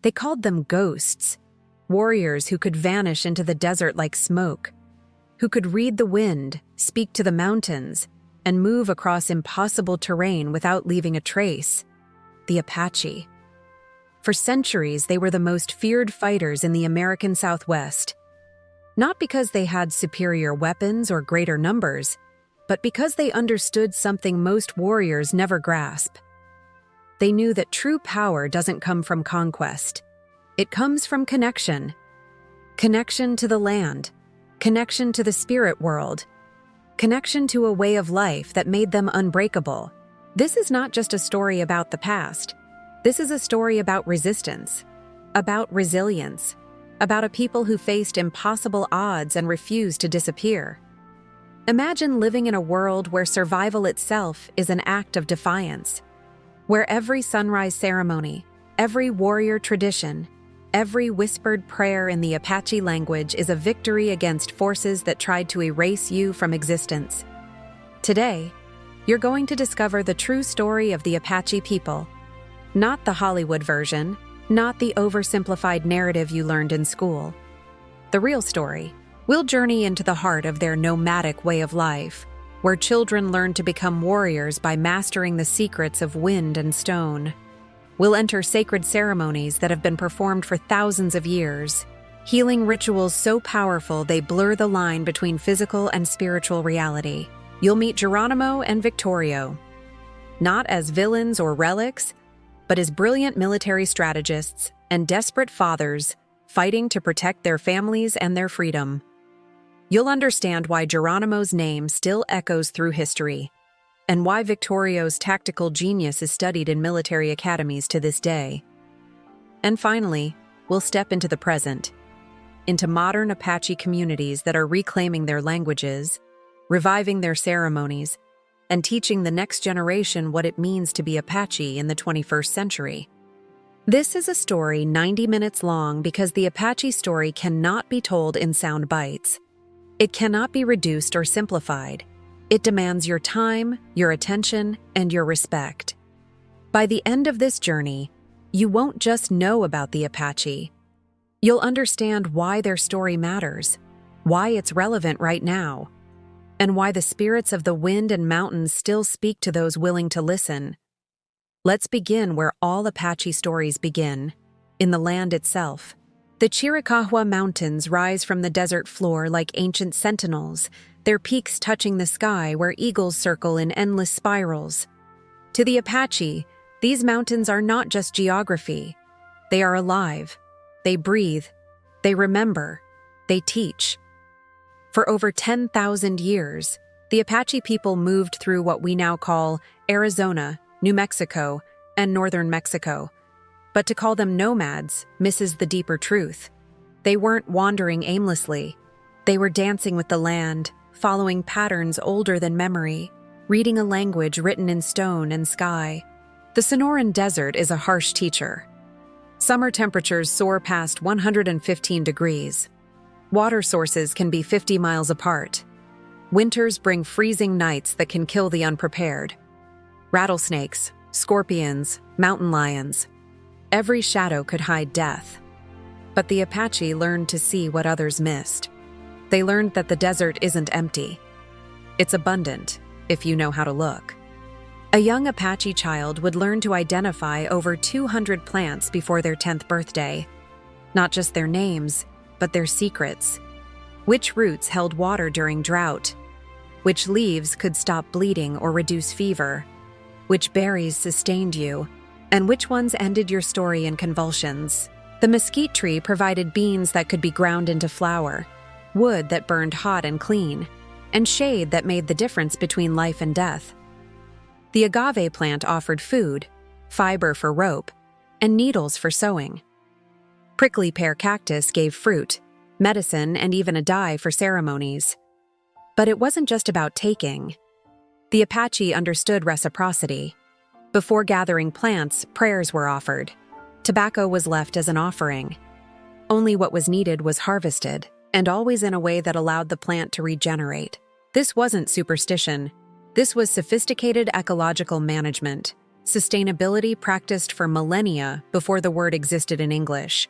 They called them ghosts, warriors who could vanish into the desert like smoke, who could read the wind, speak to the mountains, and move across impossible terrain without leaving a trace. The Apache. For centuries, they were the most feared fighters in the American Southwest. Not because they had superior weapons or greater numbers, but because they understood something most warriors never grasp. They knew that true power doesn't come from conquest. It comes from connection. Connection to the land, connection to the spirit world, connection to a way of life that made them unbreakable. This is not just a story about the past. This is a story about resistance, about resilience, about a people who faced impossible odds and refused to disappear. Imagine living in a world where survival itself is an act of defiance, where every sunrise ceremony, every warrior tradition, every whispered prayer in the Apache language is a victory against forces that tried to erase you from existence. Today, you're going to discover the true story of the Apache people, not the Hollywood version, not the oversimplified narrative you learned in school. The real story. We'll journey into the heart of their nomadic way of life, where children learn to become warriors by mastering the secrets of wind and stone. We'll enter sacred ceremonies that have been performed for thousands of years, healing rituals so powerful they blur the line between physical and spiritual reality. You'll meet Geronimo and Victorio, not as villains or relics, but as brilliant military strategists and desperate fathers fighting to protect their families and their freedom. You'll understand why Geronimo's name still echoes through history, and why Victorio's tactical genius is studied in military academies to this day. And finally, we'll step into the present, into modern Apache communities that are reclaiming their languages, reviving their ceremonies, and teaching the next generation what it means to be Apache in the 21st century. This is a story 90 minutes long because the Apache story cannot be told in sound bites. It cannot be reduced or simplified. It demands your time, your attention, and your respect. By the end of this journey, you won't just know about the Apache. You'll understand why their story matters, why it's relevant right now, and why the spirits of the wind and mountains still speak to those willing to listen. Let's begin where all Apache stories begin, in the land itself. The Chiricahua Mountains rise from the desert floor like ancient sentinels, their peaks touching the sky where eagles circle in endless spirals. To the Apache, these mountains are not just geography. They are alive. They breathe. They remember. They teach. For over 10,000 years, the Apache people moved through what we now call Arizona, New Mexico, and northern Mexico. But to call them nomads misses the deeper truth. They weren't wandering aimlessly. They were dancing with the land, following patterns older than memory, reading a language written in stone and sky. The Sonoran Desert is a harsh teacher. Summer temperatures soar past 115 degrees. Water sources can be 50 miles apart. Winters bring freezing nights that can kill the unprepared. Rattlesnakes, scorpions, mountain lions. Every shadow could hide death. But the Apache learned to see what others missed. They learned that the desert isn't empty. It's abundant, if you know how to look. A young Apache child would learn to identify over 200 plants before their 10th birthday. Not just their names, but their secrets. Which roots held water during drought? Which leaves could stop bleeding or reduce fever? Which berries sustained you? And which ones ended your story in convulsions? The mesquite tree provided beans that could be ground into flour, wood that burned hot and clean, and shade that made the difference between life and death. The agave plant offered food, fiber for rope, and needles for sewing. Prickly pear cactus gave fruit, medicine, and even a dye for ceremonies. But it wasn't just about taking. The Apache understood reciprocity. Before gathering plants, prayers were offered. Tobacco was left as an offering. Only what was needed was harvested, and always in a way that allowed the plant to regenerate. This wasn't superstition. This was sophisticated ecological management. sustainability practiced for millennia before the word existed in English.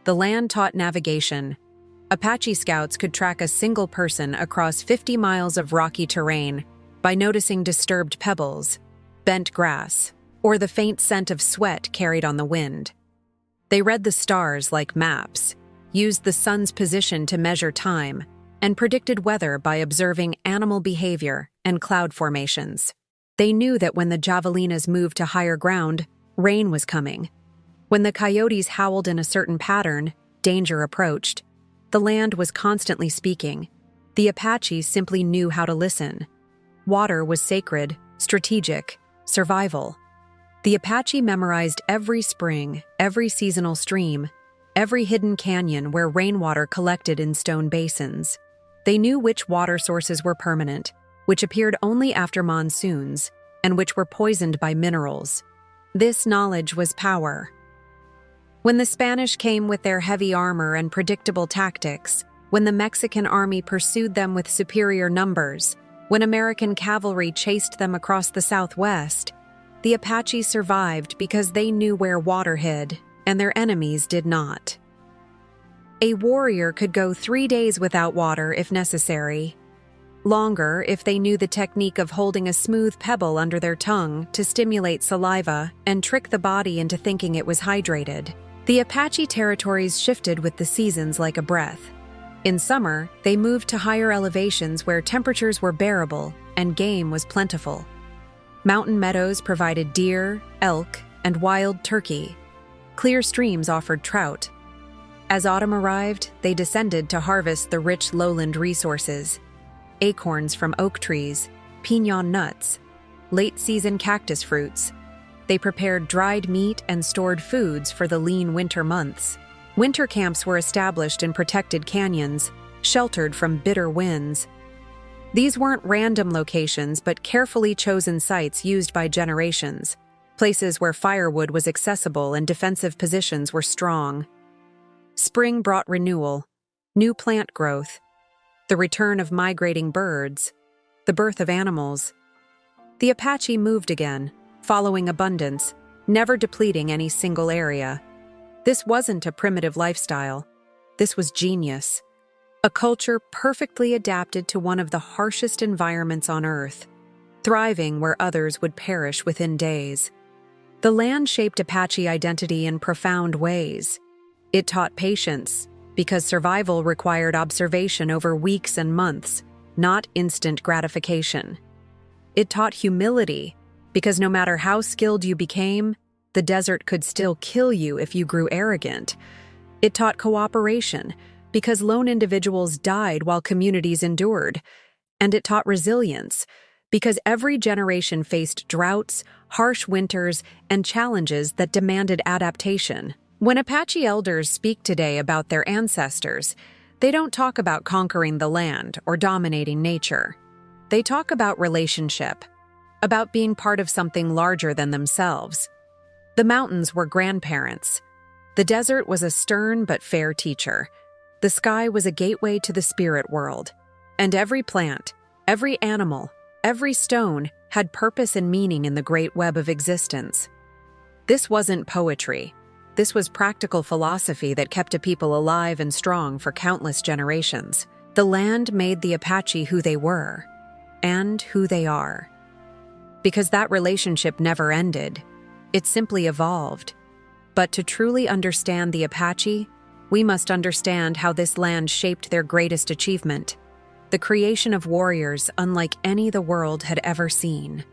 The land taught navigation. Apache scouts could track a single person across 50 miles of rocky terrain by noticing disturbed pebbles, bent grass, or the faint scent of sweat carried on the wind. They read the stars like maps, used the sun's position to measure time, and predicted weather by observing animal behavior and cloud formations. They knew that when the javelinas moved to higher ground, rain was coming. When the coyotes howled in a certain pattern, danger approached. The land was constantly speaking. The Apaches simply knew how to listen. Water was sacred, strategic, survival. The Apache memorized every spring, every seasonal stream, every hidden canyon where rainwater collected in stone basins. They knew which water sources were permanent, which appeared only after monsoons, and which were poisoned by minerals. This knowledge was power. When the Spanish came with their heavy armor and predictable tactics, when the Mexican army pursued them with superior numbers, when American cavalry chased them across the Southwest, the Apache survived because they knew where water hid, and their enemies did not. A warrior could go 3 days without water if necessary. Longer if they knew the technique of holding a smooth pebble under their tongue to stimulate saliva and trick the body into thinking it was hydrated. The Apache territories shifted with the seasons like a breath. In summer, they moved to higher elevations where temperatures were bearable and game was plentiful. Mountain meadows provided deer, elk, and wild turkey. Clear streams offered trout. As autumn arrived, they descended to harvest the rich lowland resources: acorns from oak trees, piñon nuts, late-season cactus fruits. They prepared dried meat and stored foods for the lean winter months. Winter camps were established in protected canyons, sheltered from bitter winds. These weren't random locations, but carefully chosen sites used by generations, places where firewood was accessible and defensive positions were strong. Spring brought renewal, new plant growth, the return of migrating birds, the birth of animals. The Apache moved again, following abundance, never depleting any single area. This wasn't a primitive lifestyle. This was genius. A culture perfectly adapted to one of the harshest environments on Earth, thriving where others would perish within days. The land shaped Apache identity in profound ways. It taught patience, because survival required observation over weeks and months, not instant gratification. It taught humility, because no matter how skilled you became, the desert could still kill you if you grew arrogant. It taught cooperation, because lone individuals died while communities endured. And it taught resilience, because every generation faced droughts, harsh winters, and challenges that demanded adaptation. When Apache elders speak today about their ancestors, they don't talk about conquering the land or dominating nature. They talk about relationship, about being part of something larger than themselves. The mountains were grandparents. The desert was a stern but fair teacher. The sky was a gateway to the spirit world. And every plant, every animal, every stone had purpose and meaning in the great web of existence. This wasn't poetry. This was practical philosophy that kept a people alive and strong for countless generations. The land made the Apache who they were, and who they are. Because that relationship never ended, it simply evolved. But to truly understand the Apache, we must understand how this land shaped their greatest achievement, the creation of warriors unlike any the world had ever seen.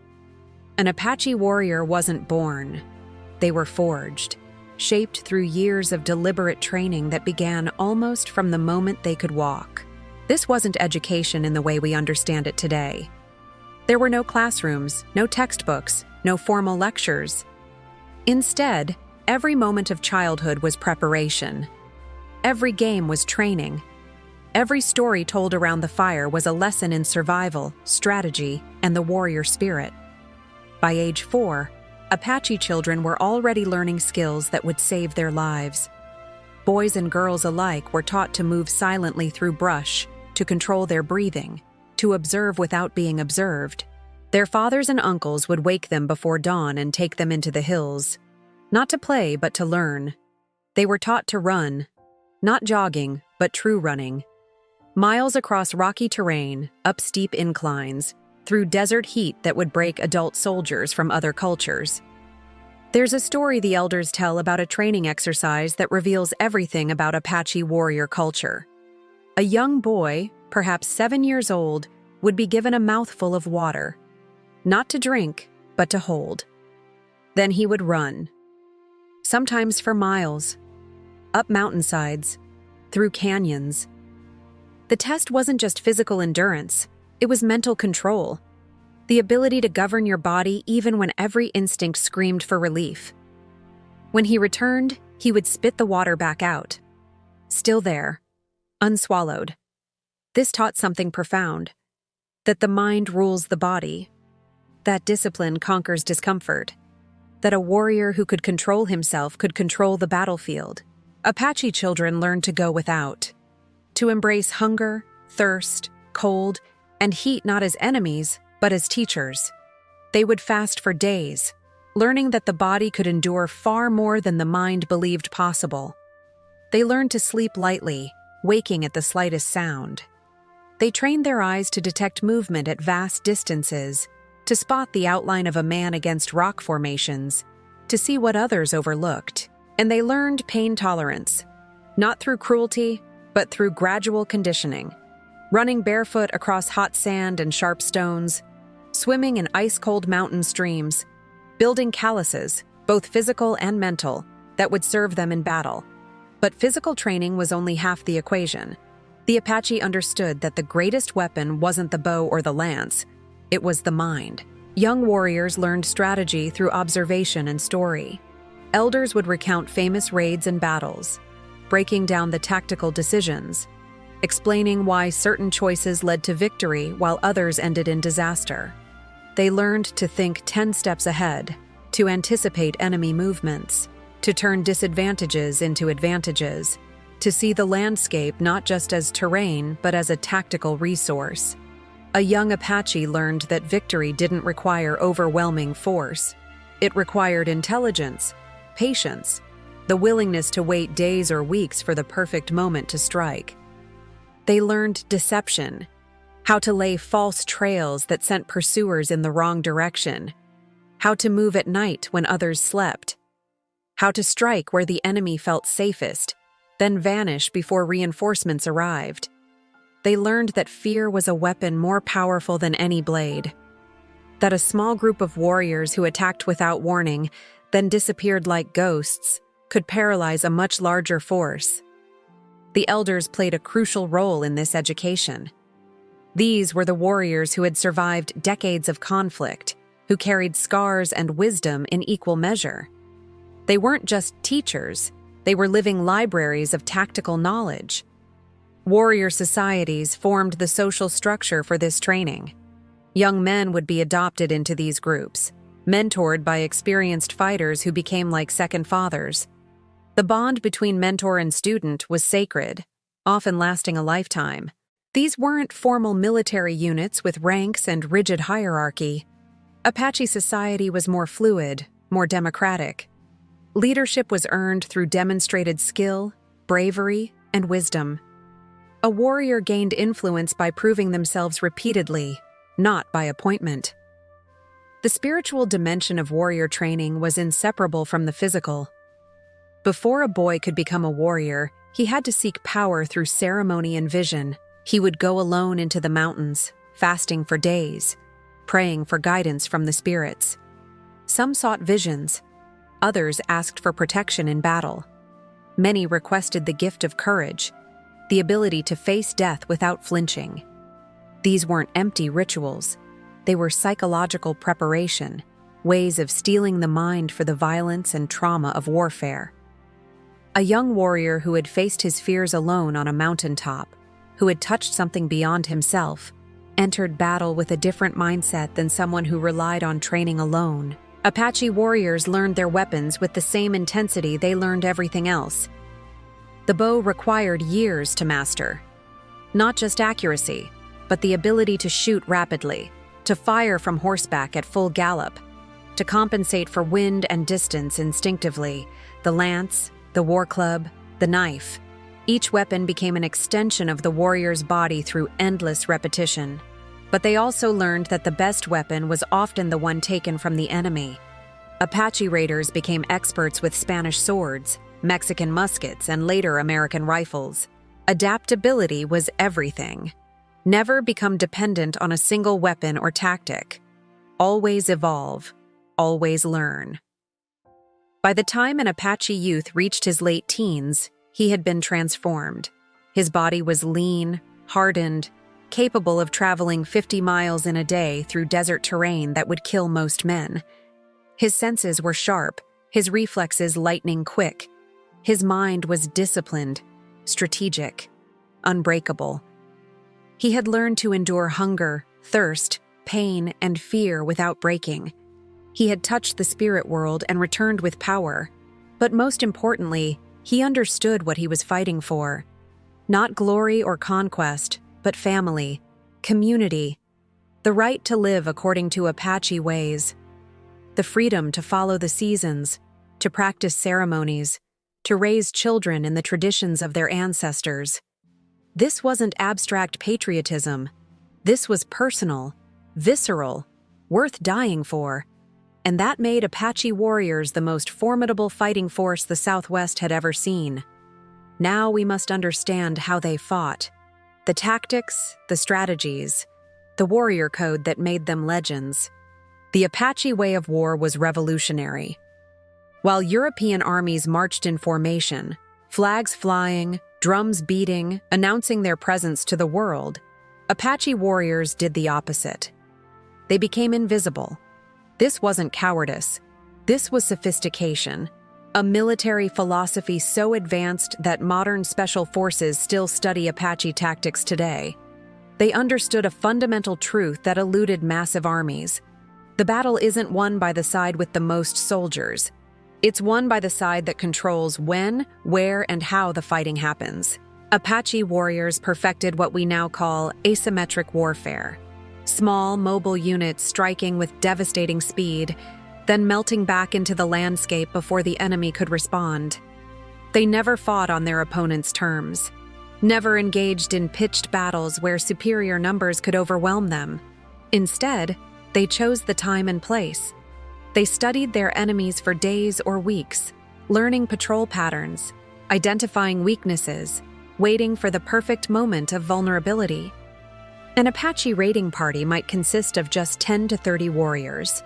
An Apache warrior wasn't born. They were forged, shaped through years of deliberate training that began almost from the moment they could walk. This wasn't education in the way we understand it today. There were no classrooms, no textbooks, no formal lectures. Instead, every moment of childhood was preparation. Every game was training. Every story told around the fire was a lesson in survival, strategy, and the warrior spirit. By age 4, Apache children were already learning skills that would save their lives. Boys and girls alike were taught to move silently through brush, to control their breathing, to observe without being observed. Their fathers and uncles would wake them before dawn and take them into the hills, not to play but to learn. They were taught to run, not jogging, but true running. Miles across rocky terrain, up steep inclines, through desert heat that would break adult soldiers from other cultures. There's a story the elders tell about a training exercise that reveals everything about Apache warrior culture. A young boy, perhaps 7 years old, would be given a mouthful of water, not to drink, but to hold. Then he would run, sometimes for miles, up mountainsides, through canyons. The test wasn't just physical endurance, it was mental control, the ability to govern your body even when every instinct screamed for relief. When he returned, he would spit the water back out, still there, unswallowed. This taught something profound, that the mind rules the body, that discipline conquers discomfort, that a warrior who could control himself could control the battlefield. Apache children learned to go without, to embrace hunger, thirst, cold, and heat not as enemies, but as teachers. They would fast for days, learning that the body could endure far more than the mind believed possible. They learned to sleep lightly, waking at the slightest sound. They trained their eyes to detect movement at vast distances, to spot the outline of a man against rock formations, to see what others overlooked. And they learned pain tolerance, not through cruelty, but through gradual conditioning. Running barefoot across hot sand and sharp stones, swimming in ice-cold mountain streams, building calluses, both physical and mental, that would serve them in battle. But physical training was only half the equation. The Apache understood that the greatest weapon wasn't the bow or the lance, it was the mind. Young warriors learned strategy through observation and story. Elders would recount famous raids and battles, breaking down the tactical decisions, explaining why certain choices led to victory while others ended in disaster. They learned to think 10 steps ahead, to anticipate enemy movements, to turn disadvantages into advantages, to see the landscape not just as terrain but as a tactical resource. A young Apache learned that victory didn't require overwhelming force. It required intelligence, patience, the willingness to wait days or weeks for the perfect moment to strike. They learned deception, how to lay false trails that sent pursuers in the wrong direction, how to move at night when others slept, how to strike where the enemy felt safest, then vanish before reinforcements arrived. They learned that fear was a weapon more powerful than any blade, that a small group of warriors who attacked without warning, then disappeared like ghosts, could paralyze a much larger force. The elders played a crucial role in this education. These were the warriors who had survived decades of conflict, who carried scars and wisdom in equal measure. They weren't just teachers, they were living libraries of tactical knowledge. Warrior societies formed the social structure for this training. Young men would be adopted into these groups, mentored by experienced fighters who became like second fathers. The bond between mentor and student was sacred, often lasting a lifetime. These weren't formal military units with ranks and rigid hierarchy. Apache society was more fluid, more democratic. Leadership was earned through demonstrated skill, bravery, and wisdom. A warrior gained influence by proving themselves repeatedly, not by appointment. The spiritual dimension of warrior training was inseparable from the physical. Before a boy could become a warrior, he had to seek power through ceremony and vision. He would go alone into the mountains, fasting for days, praying for guidance from the spirits. Some sought visions, others asked for protection in battle. Many requested the gift of courage, the ability to face death without flinching. These weren't empty rituals. They were psychological preparation, ways of steeling the mind for the violence and trauma of warfare. A young warrior who had faced his fears alone on a mountaintop, who had touched something beyond himself, entered battle with a different mindset than someone who relied on training alone. Apache warriors learned their weapons with the same intensity they learned everything else. The bow required years to master. Not just accuracy, but the ability to shoot rapidly, to fire from horseback at full gallop, to compensate for wind and distance instinctively, the lance, the war club, the knife. Each weapon became an extension of the warrior's body through endless repetition. But they also learned that the best weapon was often the one taken from the enemy. Apache raiders became experts with Spanish swords, Mexican muskets, and later American rifles. Adaptability was everything. Never become dependent on a single weapon or tactic. Always evolve, always learn. By the time an Apache youth reached his late teens, he had been transformed. His body was lean, hardened, capable of traveling 50 miles in a day through desert terrain that would kill most men. His senses were sharp, his reflexes lightning quick. His mind was disciplined, strategic, unbreakable. He had learned to endure hunger, thirst, pain, and fear without breaking. He had touched the spirit world and returned with power. But most importantly, he understood what he was fighting for. Not glory or conquest, but family, community, the right to live according to Apache ways, the freedom to follow the seasons, to practice ceremonies, to raise children in the traditions of their ancestors. This wasn't abstract patriotism. This was personal, visceral, worth dying for. And that made Apache warriors the most formidable fighting force the Southwest had ever seen. Now we must understand how they fought. The tactics, the strategies, the warrior code that made them legends. The Apache way of war was revolutionary. While European armies marched in formation, flags flying, drums beating, announcing their presence to the world, Apache warriors did the opposite. They became invisible. This wasn't cowardice. This was sophistication. A military philosophy so advanced that modern special forces still study Apache tactics today. They understood a fundamental truth that eluded massive armies. The battle isn't won by the side with the most soldiers. It's won by the side that controls when, where, and how the fighting happens. Apache warriors perfected what we now call asymmetric warfare. Small, mobile units striking with devastating speed, then melting back into the landscape before the enemy could respond. They never fought on their opponent's terms, never engaged in pitched battles where superior numbers could overwhelm them. Instead, they chose the time and place. They studied their enemies for days or weeks, learning patrol patterns, identifying weaknesses, waiting for the perfect moment of vulnerability. An Apache raiding party might consist of just 10 to 30 warriors.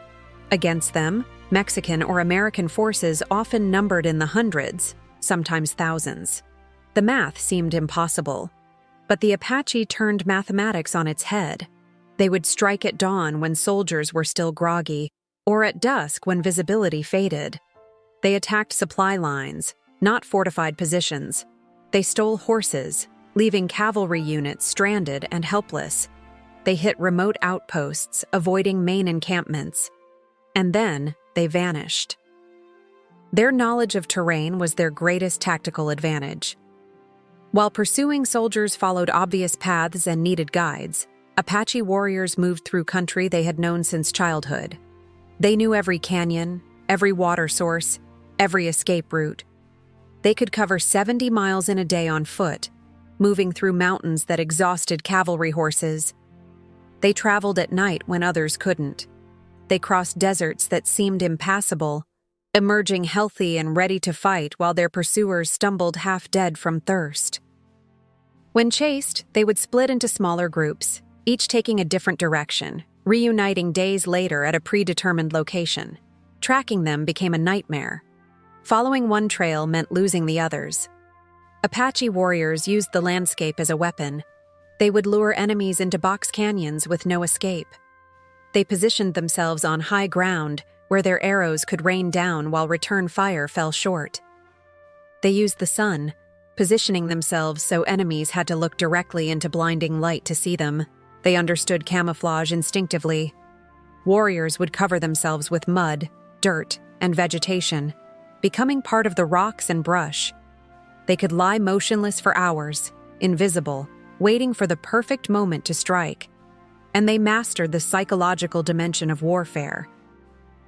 Against them, Mexican or American forces often numbered in the hundreds, sometimes thousands. The math seemed impossible, but the Apache turned mathematics on its head. They would strike at dawn when soldiers were still groggy, or at dusk when visibility faded. They attacked supply lines, not fortified positions. They stole horses, leaving cavalry units stranded and helpless. They hit remote outposts, avoiding main encampments. And then they vanished. Their knowledge of terrain was their greatest tactical advantage. While pursuing soldiers followed obvious paths and needed guides, Apache warriors moved through country they had known since childhood. They knew every canyon, every water source, every escape route. They could cover 70 miles in a day on foot, moving through mountains that exhausted cavalry horses. They traveled at night when others couldn't. They crossed deserts that seemed impassable, emerging healthy and ready to fight while their pursuers stumbled half dead from thirst. When chased, they would split into smaller groups, each taking a different direction, reuniting days later at a predetermined location. Tracking them became a nightmare. Following one trail meant losing the others. Apache warriors used the landscape as a weapon. They would lure enemies into box canyons with no escape. They positioned themselves on high ground where their arrows could rain down while return fire fell short. They used the sun, positioning themselves so enemies had to look directly into blinding light to see them. They understood camouflage instinctively. Warriors would cover themselves with mud, dirt, and vegetation, becoming part of the rocks and brush. They could lie motionless for hours, invisible, waiting for the perfect moment to strike. and they mastered the psychological dimension of warfare.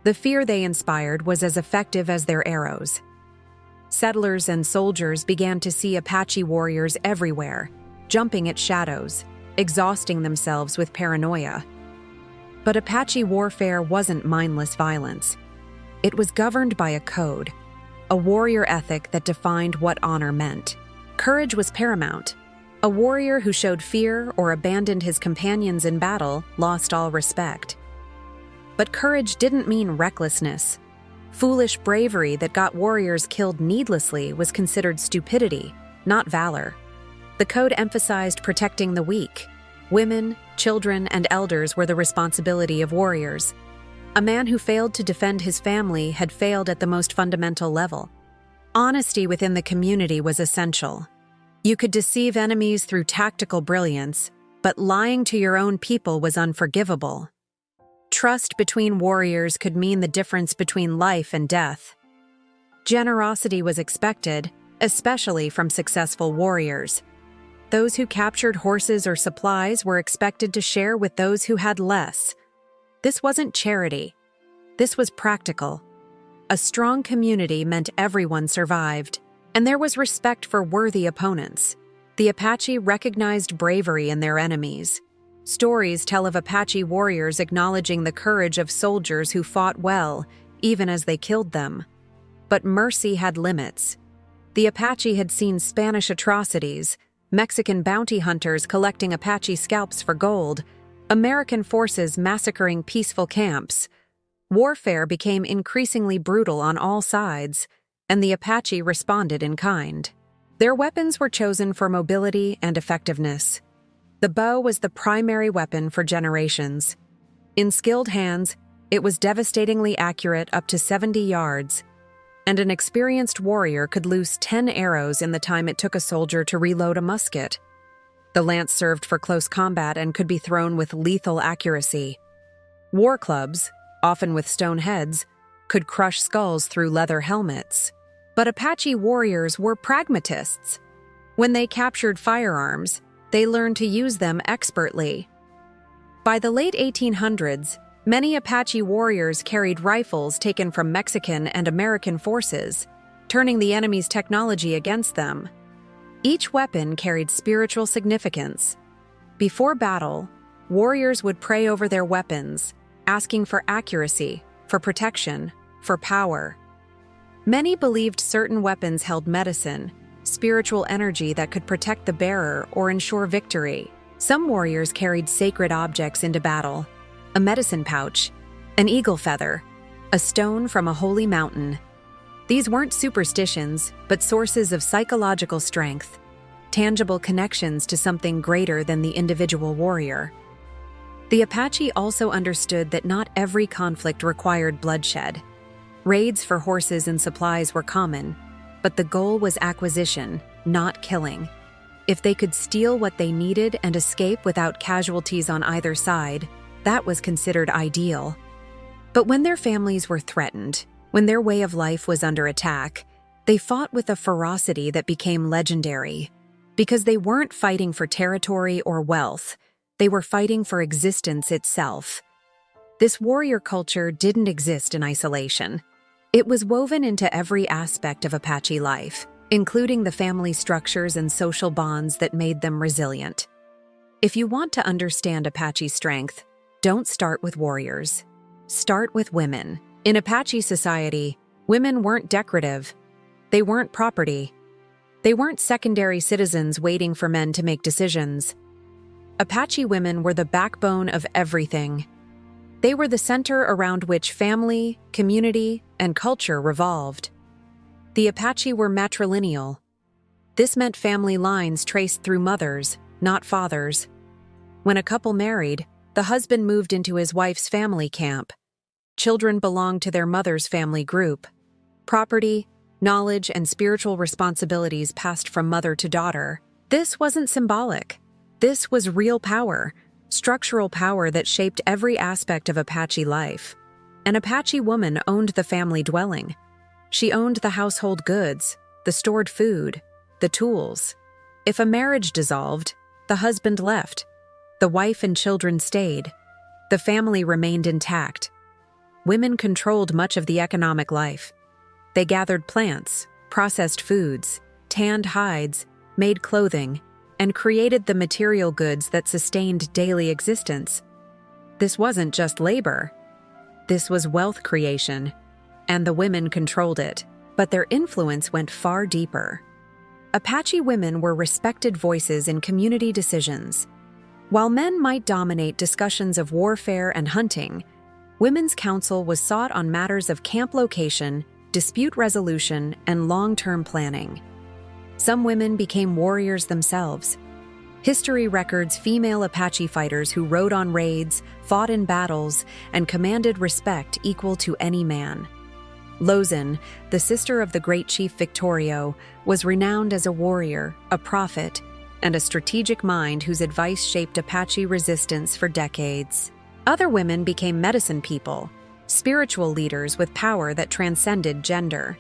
The fear they inspired was as effective as their arrows. Settlers and soldiers began to see Apache warriors everywhere, jumping at shadows, exhausting themselves with paranoia. But Apache warfare wasn't mindless violence. It was governed by a code, a warrior ethic that defined what honor meant. Courage was paramount. A warrior who showed fear or abandoned his companions in battle lost all respect. But courage didn't mean recklessness. Foolish bravery that got warriors killed needlessly was considered stupidity, not valor. The code emphasized protecting the weak. Women, children, and elders were the responsibility of warriors. A man who failed to defend his family had failed at the most fundamental level. Honesty within the community was essential. You could deceive enemies through tactical brilliance, but lying to your own people was unforgivable. Trust between warriors could mean the difference between life and death. Generosity was expected, especially from successful warriors. Those who captured horses or supplies were expected to share with those who had less. This wasn't charity. This was practical. A strong community meant everyone survived, and there was respect for worthy opponents. The Apache recognized bravery in their enemies. Stories tell of Apache warriors acknowledging the courage of soldiers who fought well, even as they killed them. But mercy had limits. The Apache had seen Spanish atrocities, Mexican bounty hunters collecting Apache scalps for gold, American forces massacring peaceful camps. Warfare became increasingly brutal on all sides, and the Apache responded in kind. Their weapons were chosen for mobility and effectiveness. The bow was the primary weapon for generations. In skilled hands, it was devastatingly accurate up to 70 yards, and an experienced warrior could loose 10 arrows in the time it took a soldier to reload a musket. The lance served for close combat and could be thrown with lethal accuracy. War clubs, often with stone heads, could crush skulls through leather helmets. But Apache warriors were pragmatists. When they captured firearms, they learned to use them expertly. By the late 1800s, many Apache warriors carried rifles taken from Mexican and American forces, turning the enemy's technology against them. Each weapon carried spiritual significance. Before battle, warriors would pray over their weapons, asking for accuracy, for protection, for power. Many believed certain weapons held medicine, spiritual energy that could protect the bearer or ensure victory. Some warriors carried sacred objects into battle: a medicine pouch, an eagle feather, a stone from a holy mountain. These weren't superstitions, but sources of psychological strength, tangible connections to something greater than the individual warrior. The Apache also understood that not every conflict required bloodshed. Raids for horses and supplies were common, but the goal was acquisition, not killing. If they could steal what they needed and escape without casualties on either side, that was considered ideal. But when their families were threatened, when their way of life was under attack, they fought with a ferocity that became legendary. Because they weren't fighting for territory or wealth, they were fighting for existence itself. This warrior culture didn't exist in isolation. It was woven into every aspect of Apache life, including the family structures and social bonds that made them resilient. If you want to understand Apache strength, don't start with warriors. Start with women. In Apache society, women weren't decorative. They weren't property. They weren't secondary citizens waiting for men to make decisions. Apache women were the backbone of everything. They were the center around which family, community, and culture revolved. The Apache were matrilineal. This meant family lines traced through mothers, not fathers. When a couple married, the husband moved into his wife's family camp. Children belonged to their mother's family group. Property, knowledge, and spiritual responsibilities passed from mother to daughter. This wasn't symbolic. This was real power, structural power that shaped every aspect of Apache life. An Apache woman owned the family dwelling. She owned the household goods, the stored food, the tools. If a marriage dissolved, the husband left. The wife and children stayed. The family remained intact. Women controlled much of the economic life. They gathered plants, processed foods, tanned hides, made clothing, and created the material goods that sustained daily existence. This wasn't just labor. This was wealth creation, and the women controlled it, but their influence went far deeper. Apache women were respected voices in community decisions. While men might dominate discussions of warfare and hunting, women's counsel was sought on matters of camp location, dispute resolution, and long-term planning. Some women became warriors themselves. History records female Apache fighters who rode on raids, fought in battles, and commanded respect equal to any man. Lozin, the sister of the great chief Victorio, was renowned as a warrior, a prophet, and a strategic mind whose advice shaped Apache resistance for decades. Other women became medicine people, spiritual leaders with power that transcended gender.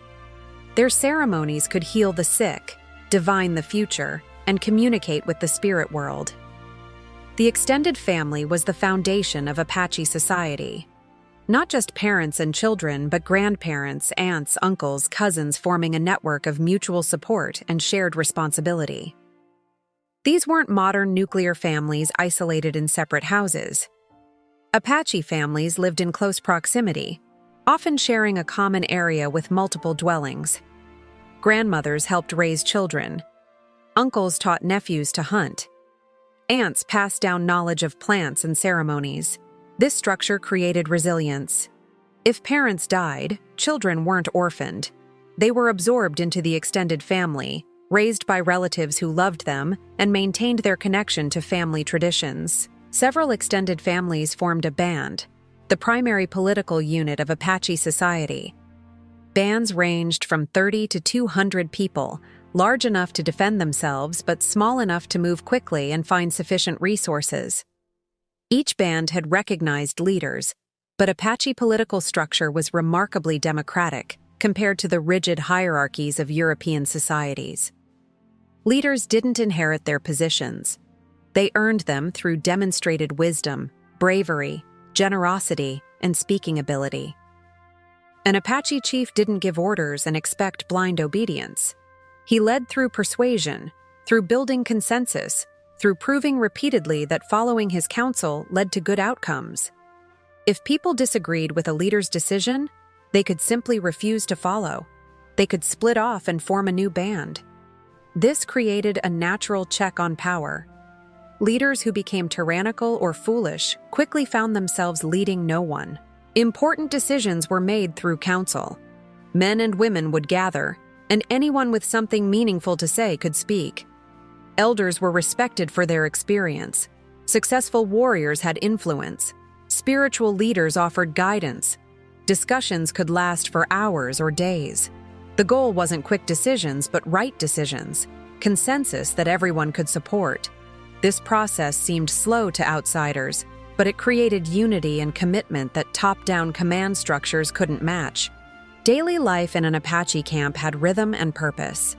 Their ceremonies could heal the sick, divine the future, and communicate with the spirit world. The extended family was the foundation of Apache society. Not just parents and children, but grandparents, aunts, uncles, cousins, forming a network of mutual support and shared responsibility. These weren't modern nuclear families isolated in separate houses. Apache families lived in close proximity, often sharing a common area with multiple dwellings. Grandmothers helped raise children. Uncles taught nephews to hunt. Aunts passed down knowledge of plants and ceremonies. This structure created resilience. If parents died, children weren't orphaned. They were absorbed into the extended family, raised by relatives who loved them and maintained their connection to family traditions. Several extended families formed a band, the primary political unit of Apache society. Bands ranged from 30 to 200 people, large enough to defend themselves but small enough to move quickly and find sufficient resources. Each band had recognized leaders, but Apache political structure was remarkably democratic compared to the rigid hierarchies of European societies. Leaders didn't inherit their positions. They earned them through demonstrated wisdom, bravery, generosity, and speaking ability. An Apache chief didn't give orders and expect blind obedience. He led through persuasion, through building consensus, through proving repeatedly that following his counsel led to good outcomes. If people disagreed with a leader's decision, they could simply refuse to follow. They could split off and form a new band. This created a natural check on power. Leaders who became tyrannical or foolish quickly found themselves leading no one. Important decisions were made through council. Men and women would gather, and anyone with something meaningful to say could speak. Elders were respected for their experience. Successful warriors had influence. Spiritual leaders offered guidance. Discussions could last for hours or days. The goal wasn't quick decisions, but right decisions, consensus that everyone could support. This process seemed slow to outsiders, but it created unity and commitment that top-down command structures couldn't match. Daily life in an Apache camp had rhythm and purpose.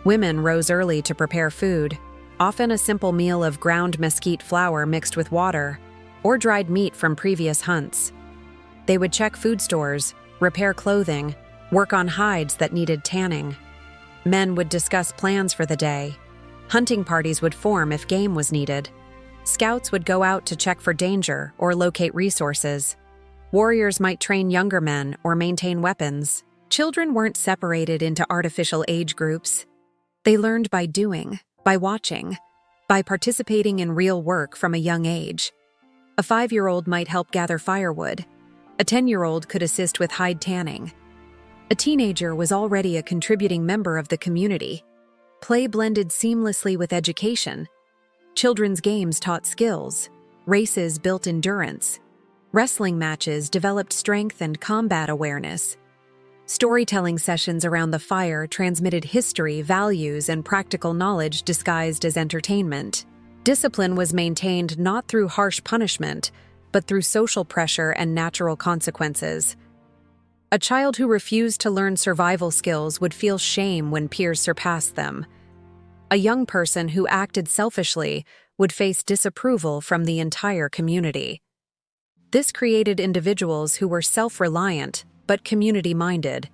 Women rose early to prepare food, often a simple meal of ground mesquite flour mixed with water, or dried meat from previous hunts. They would check food stores, repair clothing, work on hides that needed tanning. Men would discuss plans for the day. Hunting parties would form if game was needed. Scouts would go out to check for danger or locate resources. Warriors might train younger men or maintain weapons. Children weren't separated into artificial age groups. They learned by doing, by watching, by participating in real work from a young age. A 5-year-old might help gather firewood. A 10-year-old could assist with hide tanning. A teenager was already a contributing member of the community. Play blended seamlessly with education. Children's games taught skills. Races built endurance. Wrestling matches developed strength and combat awareness. Storytelling sessions around the fire transmitted history, values, and practical knowledge disguised as entertainment. Discipline was maintained not through harsh punishment, but through social pressure and natural consequences. A child who refused to learn survival skills would feel shame when peers surpassed them. A young person who acted selfishly would face disapproval from the entire community. This created individuals who were self-reliant but community-minded,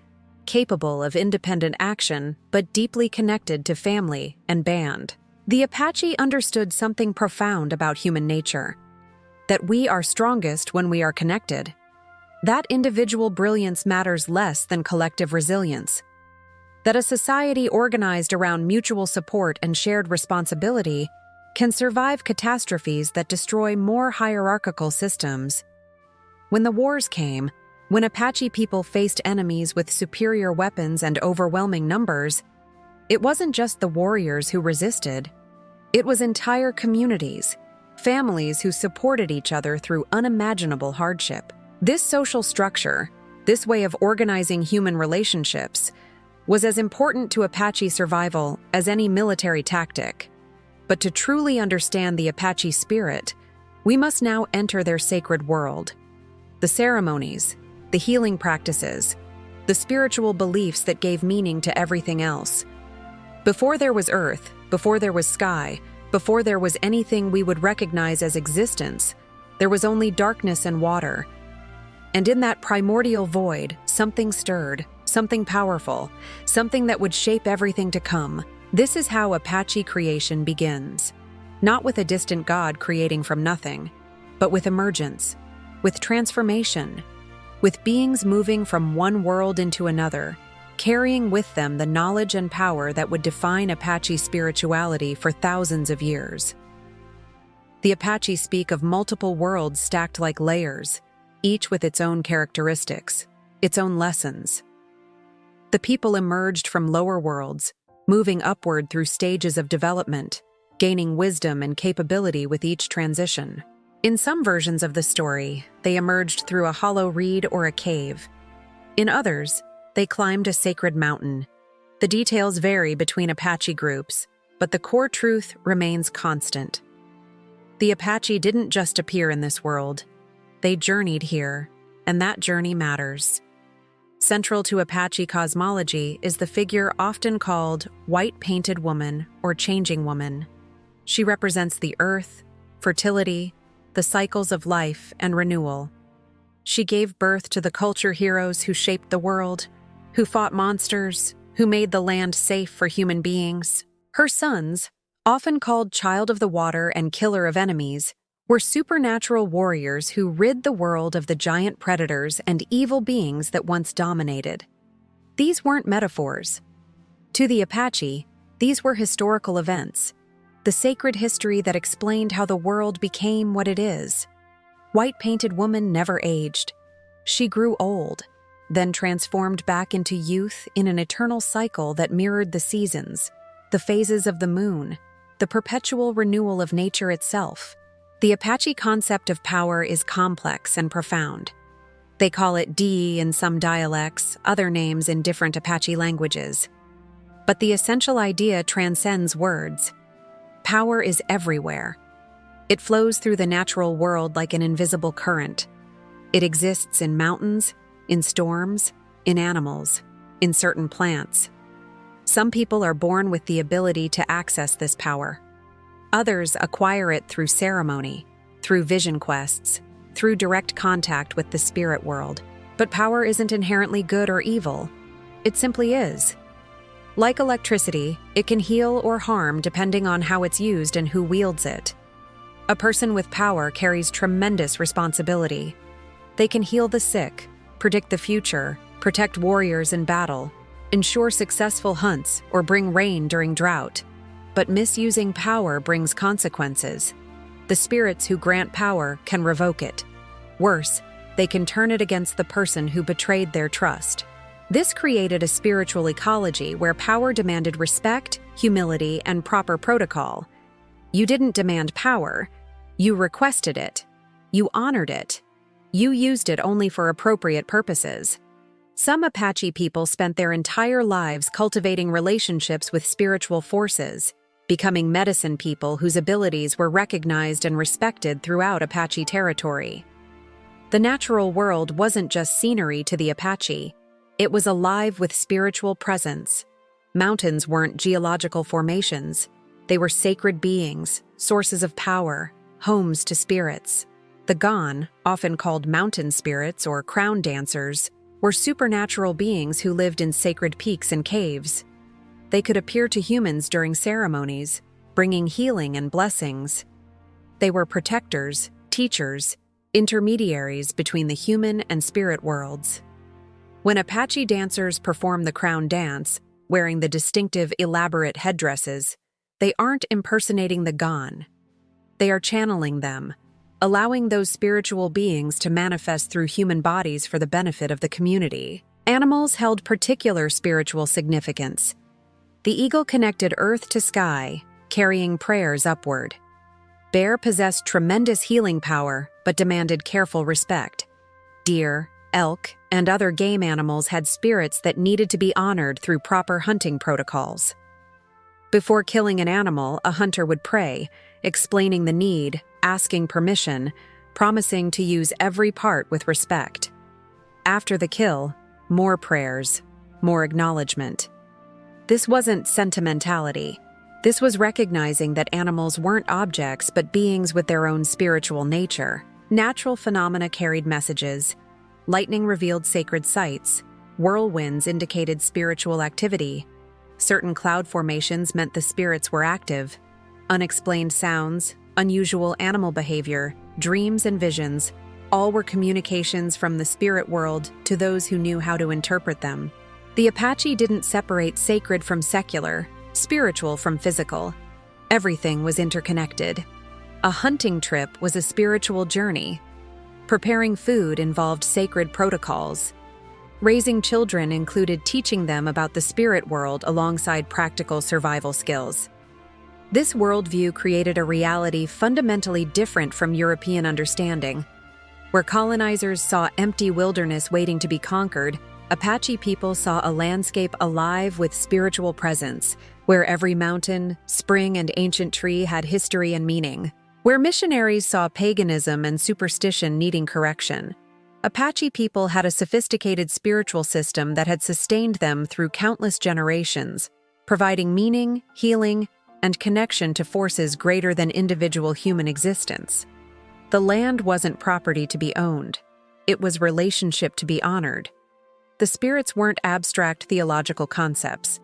capable of independent action but deeply connected to family and band. The Apache understood something profound about human nature: that we are strongest when we are connected. That individual brilliance matters less than collective resilience. That a society organized around mutual support and shared responsibility can survive catastrophes that destroy more hierarchical systems. When the wars came, when Apache people faced enemies with superior weapons and overwhelming numbers, it wasn't just the warriors who resisted. It was entire communities, families who supported each other through unimaginable hardship. This social structure, this way of organizing human relationships, was as important to Apache survival as any military tactic. But to truly understand the Apache spirit, we must now enter their sacred world. The ceremonies, the healing practices, the spiritual beliefs that gave meaning to everything else. Before there was earth, before there was sky, before there was anything we would recognize as existence, there was only darkness and water. And in that primordial void, something stirred, something powerful, something that would shape everything to come. This is how Apache creation begins. Not with a distant god creating from nothing, but with emergence, with transformation, with beings moving from one world into another, carrying with them the knowledge and power that would define Apache spirituality for thousands of years. The Apache speak of multiple worlds stacked like layers, each with its own characteristics, its own lessons. The people emerged from lower worlds, moving upward through stages of development, gaining wisdom and capability with each transition. In some versions of the story, they emerged through a hollow reed or a cave. In others, they climbed a sacred mountain. The details vary between Apache groups, but the core truth remains constant. The Apache didn't just appear in this world. They journeyed here, and that journey matters. Central to Apache cosmology is the figure often called white-painted woman or changing woman. She represents the earth, fertility, the cycles of life and renewal. She gave birth to the culture heroes who shaped the world, who fought monsters, who made the land safe for human beings. Her sons, often called Child of the Water and Killer of Enemies, were supernatural warriors who rid the world of the giant predators and evil beings that once dominated. These weren't metaphors. To the Apache, these were historical events, the sacred history that explained how the world became what it is. White-painted woman never aged. She grew old, then transformed back into youth in an eternal cycle that mirrored the seasons, the phases of the moon, the perpetual renewal of nature itself. The Apache concept of power is complex and profound. They call it D in some dialects, other names in different Apache languages. But the essential idea transcends words. Power is everywhere. It flows through the natural world like an invisible current. It exists in mountains, in storms, in animals, in certain plants. Some people are born with the ability to access this power. Others acquire it through ceremony, through vision quests, through direct contact with the spirit world. But power isn't inherently good or evil. It simply is. Like electricity, it can heal or harm depending on how it's used and who wields it. A person with power carries tremendous responsibility. They can heal the sick, predict the future, protect warriors in battle, ensure successful hunts, or bring rain during drought. But misusing power brings consequences. The spirits who grant power can revoke it. Worse, they can turn it against the person who betrayed their trust. This created a spiritual ecology where power demanded respect, humility, and proper protocol. You didn't demand power. You requested it. You honored it. You used it only for appropriate purposes. Some Apache people spent their entire lives cultivating relationships with spiritual forces, becoming medicine people whose abilities were recognized and respected throughout Apache territory. The natural world wasn't just scenery to the Apache. It was alive with spiritual presence. Mountains weren't geological formations. They were sacred beings, sources of power, homes to spirits. The Gon, often called mountain spirits or crown dancers, were supernatural beings who lived in sacred peaks and caves. They could appear to humans during ceremonies, bringing healing and blessings. They were protectors, teachers, intermediaries between the human and spirit worlds. When Apache dancers perform the crown dance, wearing the distinctive, elaborate headdresses, they aren't impersonating the Gon. They are channeling them, allowing those spiritual beings to manifest through human bodies for the benefit of the community. Animals held particular spiritual significance. The eagle connected earth to sky, carrying prayers upward. Bear possessed tremendous healing power, but demanded careful respect. Deer, elk, and other game animals had spirits that needed to be honored through proper hunting protocols. Before killing an animal, a hunter would pray, explaining the need, asking permission, promising to use every part with respect. After the kill, more prayers, more acknowledgement. This wasn't sentimentality. This was recognizing that animals weren't objects but beings with their own spiritual nature. Natural phenomena carried messages. Lightning revealed sacred sites. Whirlwinds indicated spiritual activity. Certain cloud formations meant the spirits were active. Unexplained sounds, unusual animal behavior, dreams and visions, all were communications from the spirit world to those who knew how to interpret them. The Apache didn't separate sacred from secular, spiritual from physical. Everything was interconnected. A hunting trip was a spiritual journey. Preparing food involved sacred protocols. Raising children included teaching them about the spirit world alongside practical survival skills. This worldview created a reality fundamentally different from European understanding. Where colonizers saw empty wilderness waiting to be conquered, Apache people saw a landscape alive with spiritual presence, where every mountain, spring, and ancient tree had history and meaning. Where missionaries saw paganism and superstition needing correction, Apache people had a sophisticated spiritual system that had sustained them through countless generations, providing meaning, healing, and connection to forces greater than individual human existence. The land wasn't property to be owned. It was relationship to be honored. The spirits weren't abstract theological concepts.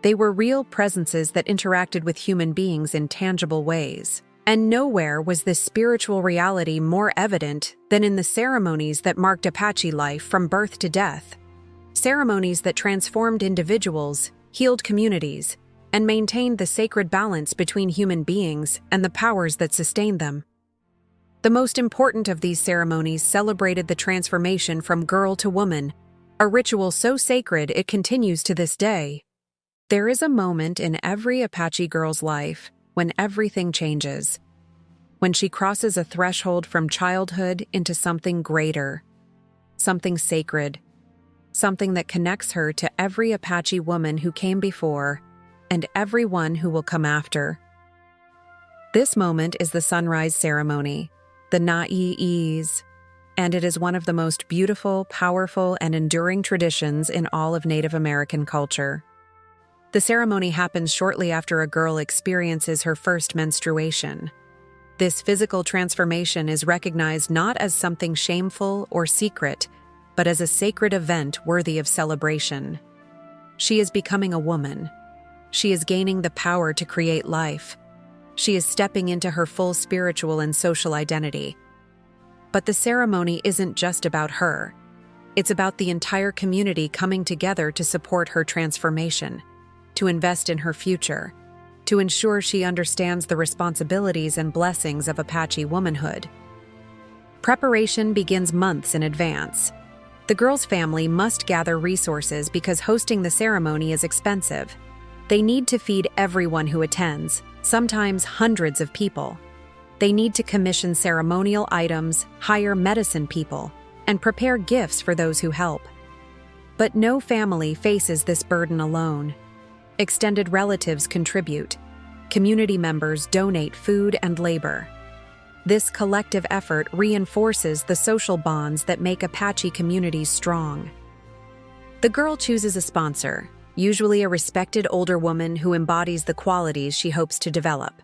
They were real presences that interacted with human beings in tangible ways. And nowhere was this spiritual reality more evident than in the ceremonies that marked Apache life from birth to death. Ceremonies that transformed individuals, healed communities, and maintained the sacred balance between human beings and the powers that sustained them. The most important of these ceremonies celebrated the transformation from girl to woman, a ritual so sacred it continues to this day. There is a moment in every Apache girl's life when everything changes, when she crosses a threshold from childhood into something greater, something sacred, something that connects her to every Apache woman who came before and everyone who will come after. This moment is the sunrise ceremony, the Na'i'is, and it is one of the most beautiful, powerful, and enduring traditions in all of Native American culture. The ceremony happens shortly after a girl experiences her first menstruation. This physical transformation is recognized not as something shameful or secret, but as a sacred event worthy of celebration. She is becoming a woman. She is gaining the power to create life. She is stepping into her full spiritual and social identity. But the ceremony isn't just about her. It's about the entire community coming together to support her transformation, to invest in her future, to ensure she understands the responsibilities and blessings of Apache womanhood. Preparation begins months in advance. The girl's family must gather resources because hosting the ceremony is expensive. They need to feed everyone who attends, sometimes hundreds of people. They need to commission ceremonial items, hire medicine people, and prepare gifts for those who help. But no family faces this burden alone. Extended relatives contribute. Community members donate food and labor. This collective effort reinforces the social bonds that make Apache communities strong. The girl chooses a sponsor, usually a respected older woman who embodies the qualities she hopes to develop.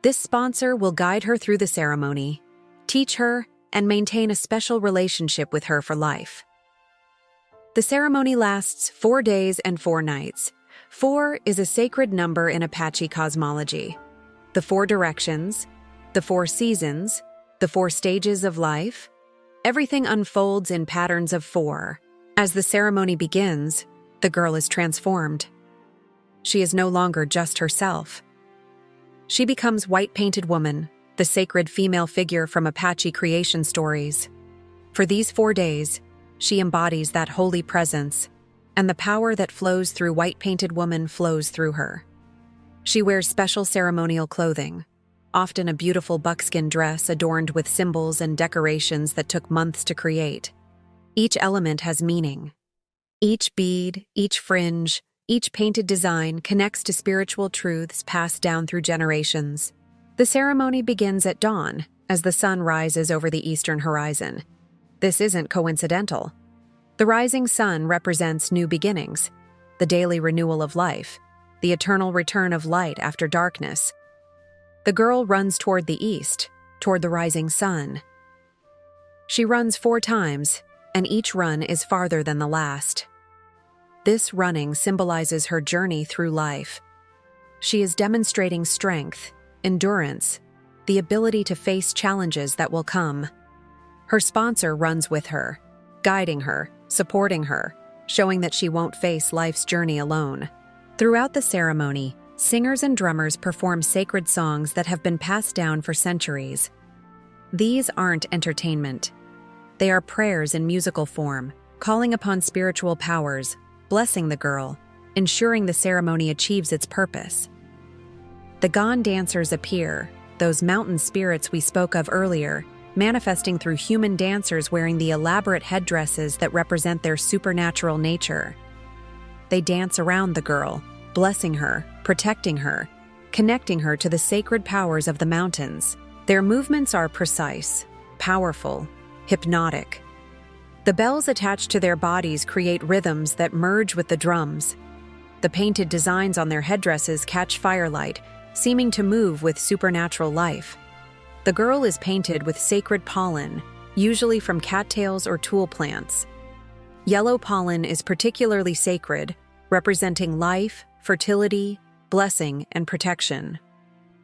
This sponsor will guide her through the ceremony, teach her, and maintain a special relationship with her for life. The ceremony lasts 4 days and 4 nights. 4 is a sacred number in Apache cosmology. The 4 directions, the 4 seasons, the 4 stages of life, everything unfolds in patterns of 4. As the ceremony begins, the girl is transformed. She is no longer just herself. She becomes White-Painted Woman, the sacred female figure from Apache creation stories. For these 4 days, she embodies that holy presence, and the power that flows through White-Painted Woman flows through her. She wears special ceremonial clothing, often a beautiful buckskin dress adorned with symbols and decorations that took months to create. Each element has meaning. Each bead, each fringe, each painted design connects to spiritual truths passed down through generations. The ceremony begins at dawn, as the sun rises over the eastern horizon. This isn't coincidental. The rising sun represents new beginnings, the daily renewal of life, the eternal return of light after darkness. The girl runs toward the east, toward the rising sun. She runs 4 times, and each run is farther than the last. This running symbolizes her journey through life. She is demonstrating strength, endurance, the ability to face challenges that will come. Her sponsor runs with her, guiding her, supporting her, showing that she won't face life's journey alone. Throughout the ceremony, singers and drummers perform sacred songs that have been passed down for centuries. These aren't entertainment. They are prayers in musical form, calling upon spiritual powers, blessing the girl, ensuring the ceremony achieves its purpose. The Gone dancers appear, those mountain spirits we spoke of earlier, manifesting through human dancers wearing the elaborate headdresses that represent their supernatural nature. They dance around the girl, blessing her, protecting her, connecting her to the sacred powers of the mountains. Their movements are precise, powerful, hypnotic. The bells attached to their bodies create rhythms that merge with the drums. The painted designs on their headdresses catch firelight, seeming to move with supernatural life. The girl is painted with sacred pollen, usually from cattails or tool plants. Yellow pollen is particularly sacred, representing life, fertility, blessing, and protection.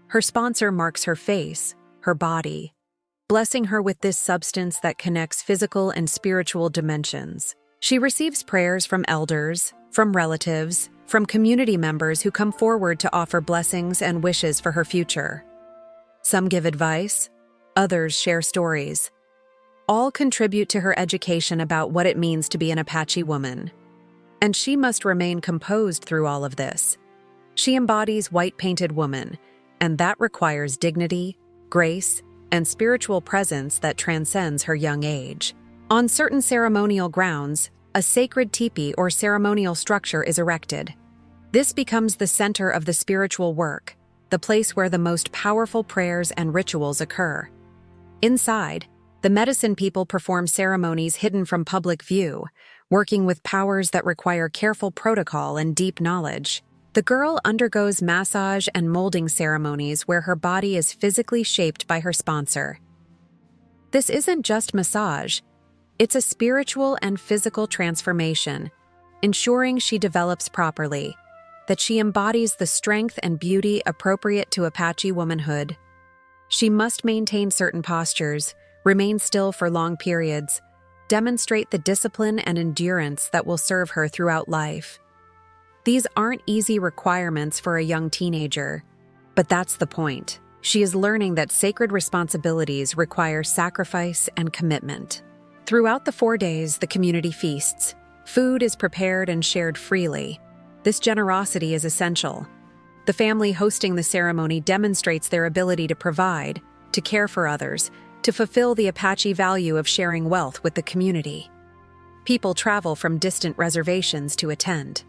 Her sponsor marks her face, her body, blessing her with this substance that connects physical and spiritual dimensions. She receives prayers from elders, from relatives, from community members who come forward to offer blessings and wishes for her future. Some give advice, others share stories. All contribute to her education about what it means to be an Apache woman. And she must remain composed through all of this. She embodies White-Painted Woman, and that requires dignity, grace, and spiritual presence that transcends her young age. On certain ceremonial grounds, a sacred teepee or ceremonial structure is erected. This becomes the center of the spiritual work, the place where the most powerful prayers and rituals occur. Inside, the medicine people perform ceremonies hidden from public view, working with powers that require careful protocol and deep knowledge. The girl undergoes massage and molding ceremonies where her body is physically shaped by her sponsor. This isn't just massage, it's a spiritual and physical transformation, ensuring she develops properly, that she embodies the strength and beauty appropriate to Apache womanhood. She must maintain certain postures, remain still for long periods, demonstrate the discipline and endurance that will serve her throughout life. These aren't easy requirements for a young teenager, but that's the point. She is learning that sacred responsibilities require sacrifice and commitment. Throughout the 4 days, the community feasts. Food is prepared and shared freely. This generosity is essential. The family hosting the ceremony demonstrates their ability to provide, to care for others, to fulfill the Apache value of sharing wealth with the community. People travel from distant reservations to attend.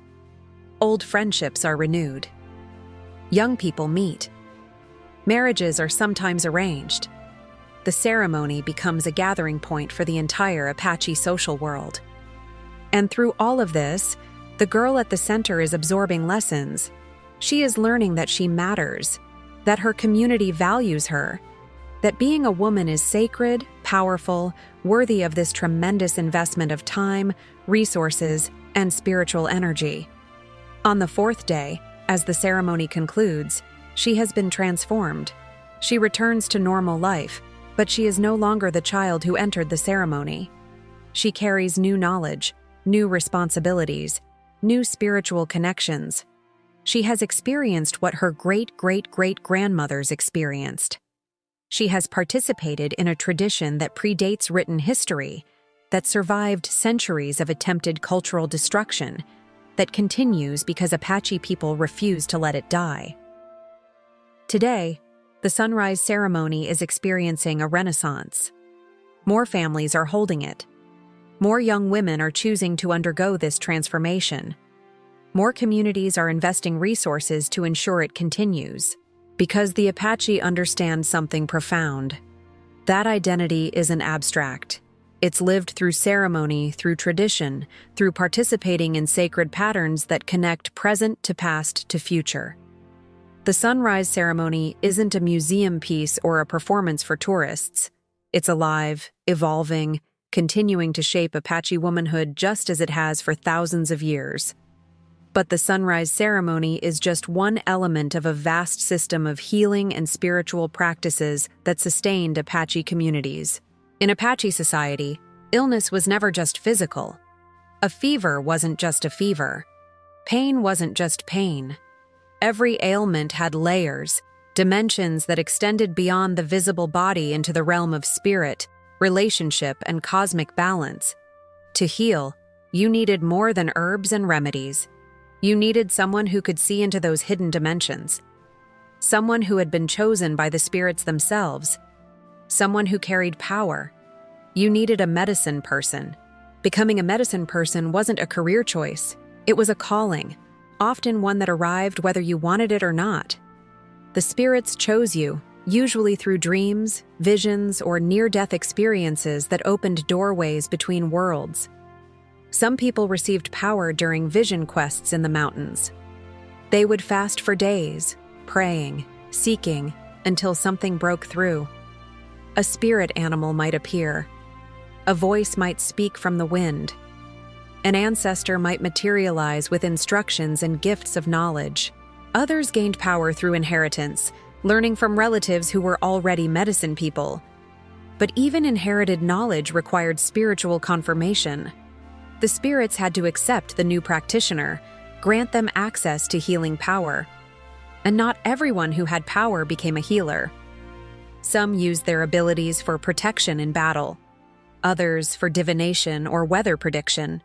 Old friendships are renewed. Young people meet. Marriages are sometimes arranged. The ceremony becomes a gathering point for the entire Apache social world. And through all of this, The girl at the center is absorbing lessons. She is learning that she matters, that her community values her, that being a woman is sacred, powerful, worthy of this tremendous investment of time, resources, and spiritual energy. On the fourth day, as the ceremony concludes, she has been transformed. She returns to normal life, but she is no longer the child who entered the ceremony. She carries new knowledge, new responsibilities, new spiritual connections. She has experienced what her great-great-great-grandmothers experienced. She has participated in a tradition that predates written history, that survived centuries of attempted cultural destruction, that continues because Apache people refuse to let it die. Today, the sunrise ceremony is experiencing a renaissance. More families are holding it. More young women are choosing to undergo this transformation. More communities are investing resources to ensure it continues, because the Apache understand something profound. That identity isn't abstract. It's lived through ceremony, through tradition, through participating in sacred patterns that connect present to past to future. The sunrise ceremony isn't a museum piece or a performance for tourists. It's alive, evolving, continuing to shape Apache womanhood just as it has for thousands of years. But the sunrise ceremony is just one element of a vast system of healing and spiritual practices that sustained Apache communities. In Apache society, illness was never just physical. A fever wasn't just a fever. Pain wasn't just pain. Every ailment had layers, dimensions that extended beyond the visible body into the realm of spirit, relationship, and cosmic balance. To heal, you needed more than herbs and remedies. You needed someone who could see into those hidden dimensions. Someone who had been chosen by the spirits themselves. Someone who carried power. You needed a medicine person. Becoming a medicine person wasn't a career choice. It was a calling, often one that arrived whether you wanted it or not. The spirits chose you, usually through dreams, visions, or near-death experiences that opened doorways between worlds. Some people received power during vision quests in the mountains. They would fast for days, praying, seeking, until something broke through. A spirit animal might appear. A voice might speak from the wind. An ancestor might materialize with instructions and gifts of knowledge. Others gained power through inheritance, learning from relatives who were already medicine people. But even inherited knowledge required spiritual confirmation. The spirits had to accept the new practitioner, grant them access to healing power. And not everyone who had power became a healer. Some used their abilities for protection in battle, others for divination or weather prediction.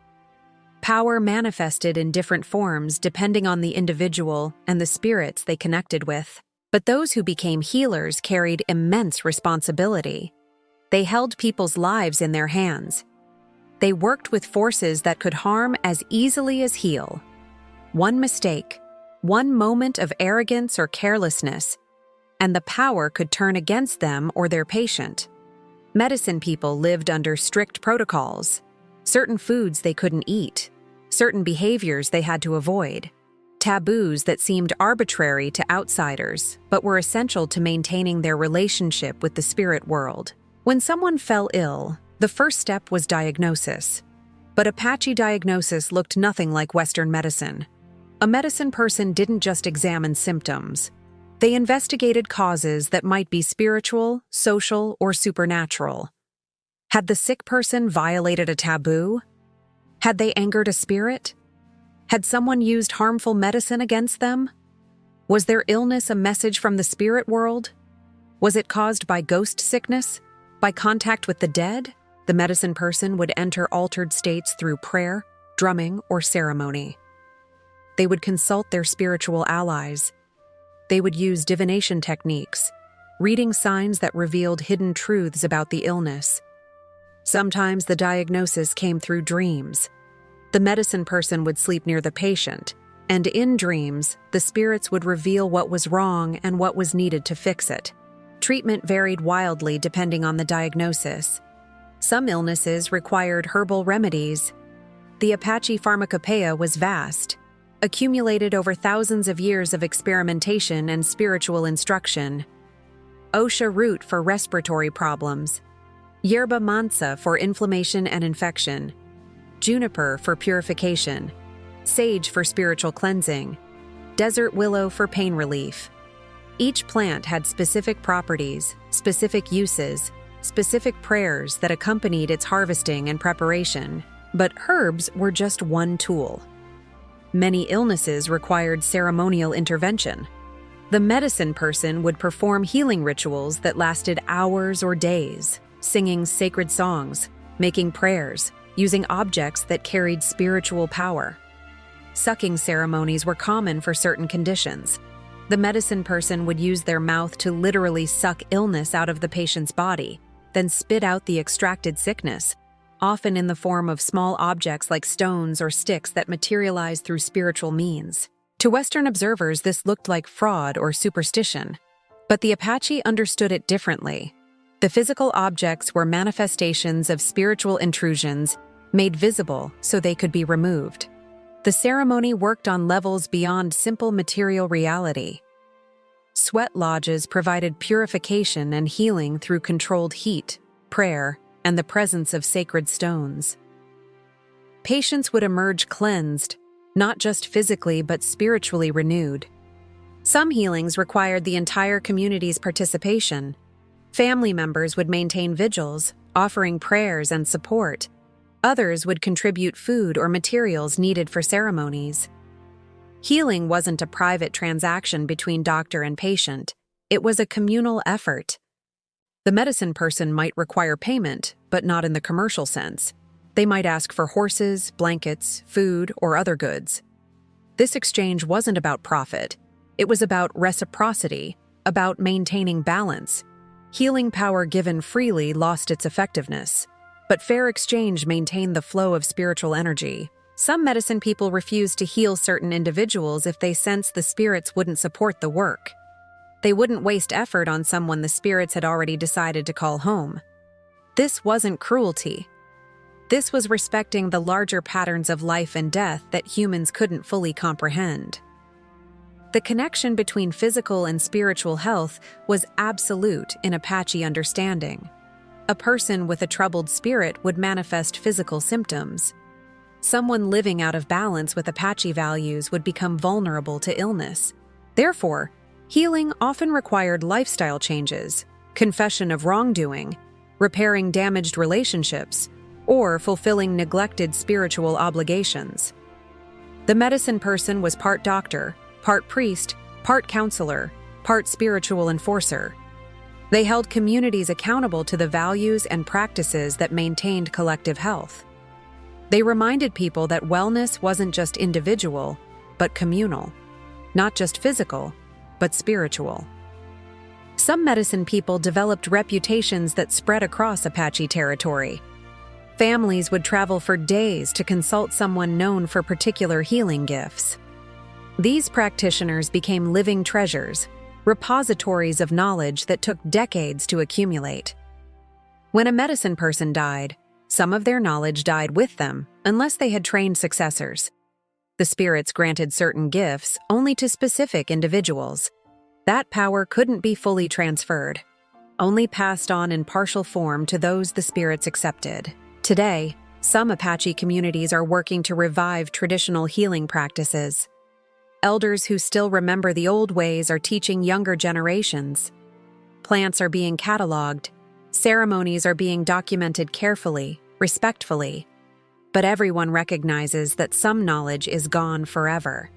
Power manifested in different forms depending on the individual and the spirits they connected with. But those who became healers carried immense responsibility. They held people's lives in their hands. They worked with forces that could harm as easily as heal. One mistake, one moment of arrogance or carelessness, and the power could turn against them or their patient. Medicine people lived under strict protocols. Certain foods they couldn't eat, certain behaviors they had to avoid. Taboos that seemed arbitrary to outsiders, but were essential to maintaining their relationship with the spirit world. When someone fell ill, the first step was diagnosis. But Apache diagnosis looked nothing like Western medicine. A medicine person didn't just examine symptoms. They investigated causes that might be spiritual, social, or supernatural. Had the sick person violated a taboo? Had they angered a spirit? Had someone used harmful medicine against them? Was their illness a message from the spirit world? Was it caused by ghost sickness? By contact with the dead? The medicine person would enter altered states through prayer, drumming, or ceremony. They would consult their spiritual allies. They would use divination techniques, reading signs that revealed hidden truths about the illness. Sometimes the diagnosis came through dreams. The medicine person would sleep near the patient, and in dreams, the spirits would reveal what was wrong and what was needed to fix it. Treatment varied wildly depending on the diagnosis. Some illnesses required herbal remedies. The Apache pharmacopoeia was vast, accumulated over thousands of years of experimentation and spiritual instruction. Osha root for respiratory problems, yerba mansa for inflammation and infection, juniper for purification, sage for spiritual cleansing, desert willow for pain relief. Each plant had specific properties, specific uses, specific prayers that accompanied its harvesting and preparation, but herbs were just one tool. Many illnesses required ceremonial intervention. The medicine person would perform healing rituals that lasted hours or days, singing sacred songs, making prayers, using objects that carried spiritual power. Sucking ceremonies were common for certain conditions. The medicine person would use their mouth to literally suck illness out of the patient's body, then spit out the extracted sickness, often in the form of small objects like stones or sticks that materialize through spiritual means. To Western observers, this looked like fraud or superstition, but the Apache understood it differently. The physical objects were manifestations of spiritual intrusions made visible so they could be removed. The ceremony worked on levels beyond simple material reality. Sweat lodges provided purification and healing through controlled heat, prayer, and the presence of sacred stones. Patients would emerge cleansed, not just physically but spiritually renewed. Some healings required the entire community's participation. Family members would maintain vigils, offering prayers and support. Others would contribute food or materials needed for ceremonies. Healing wasn't a private transaction between doctor and patient. It was a communal effort. The medicine person might require payment, but not in the commercial sense. They might ask for horses, blankets, food, or other goods. This exchange wasn't about profit. It was about reciprocity, about maintaining balance. Healing power given freely lost its effectiveness, but fair exchange maintained the flow of spiritual energy. Some medicine people refused to heal certain individuals if they sensed the spirits wouldn't support the work. They wouldn't waste effort on someone the spirits had already decided to call home. This wasn't cruelty. This was respecting the larger patterns of life and death that humans couldn't fully comprehend. The connection between physical and spiritual health was absolute in Apache understanding. A person with a troubled spirit would manifest physical symptoms. Someone living out of balance with Apache values would become vulnerable to illness. Therefore, healing often required lifestyle changes, confession of wrongdoing, repairing damaged relationships, or fulfilling neglected spiritual obligations. The medicine person was part doctor, part priest, part counselor, part spiritual enforcer. They held communities accountable to the values and practices that maintained collective health. They reminded people that wellness wasn't just individual, but communal, not just physical, but spiritual. Some medicine people developed reputations that spread across Apache territory. Families would travel for days to consult someone known for particular healing gifts. These practitioners became living treasures, repositories of knowledge that took decades to accumulate. When a medicine person died, some of their knowledge died with them, unless they had trained successors. The spirits granted certain gifts only to specific individuals. That power couldn't be fully transferred, only passed on in partial form to those the spirits accepted. Today, some Apache communities are working to revive traditional healing practices. Elders who still remember the old ways are teaching younger generations. Plants are being cataloged. Ceremonies are being documented carefully, respectfully. But everyone recognizes that some knowledge is gone forever.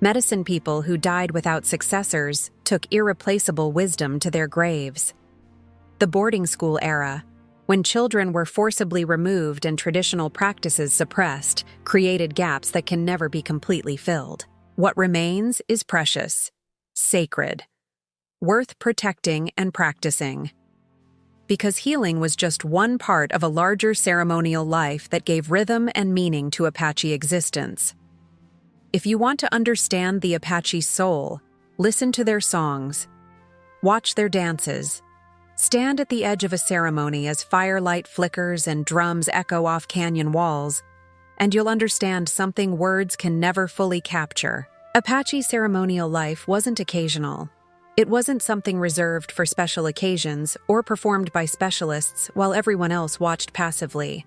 Medicine people who died without successors took irreplaceable wisdom to their graves. The boarding school era, when children were forcibly removed and traditional practices suppressed, created gaps that can never be completely filled. What remains is precious, sacred, worth protecting and practicing. Because healing was just one part of a larger ceremonial life that gave rhythm and meaning to Apache existence. If you want to understand the Apache soul, listen to their songs, watch their dances, stand at the edge of a ceremony as firelight flickers and drums echo off canyon walls, and you'll understand something words can never fully capture. Apache ceremonial life wasn't occasional. It wasn't something reserved for special occasions or performed by specialists while everyone else watched passively.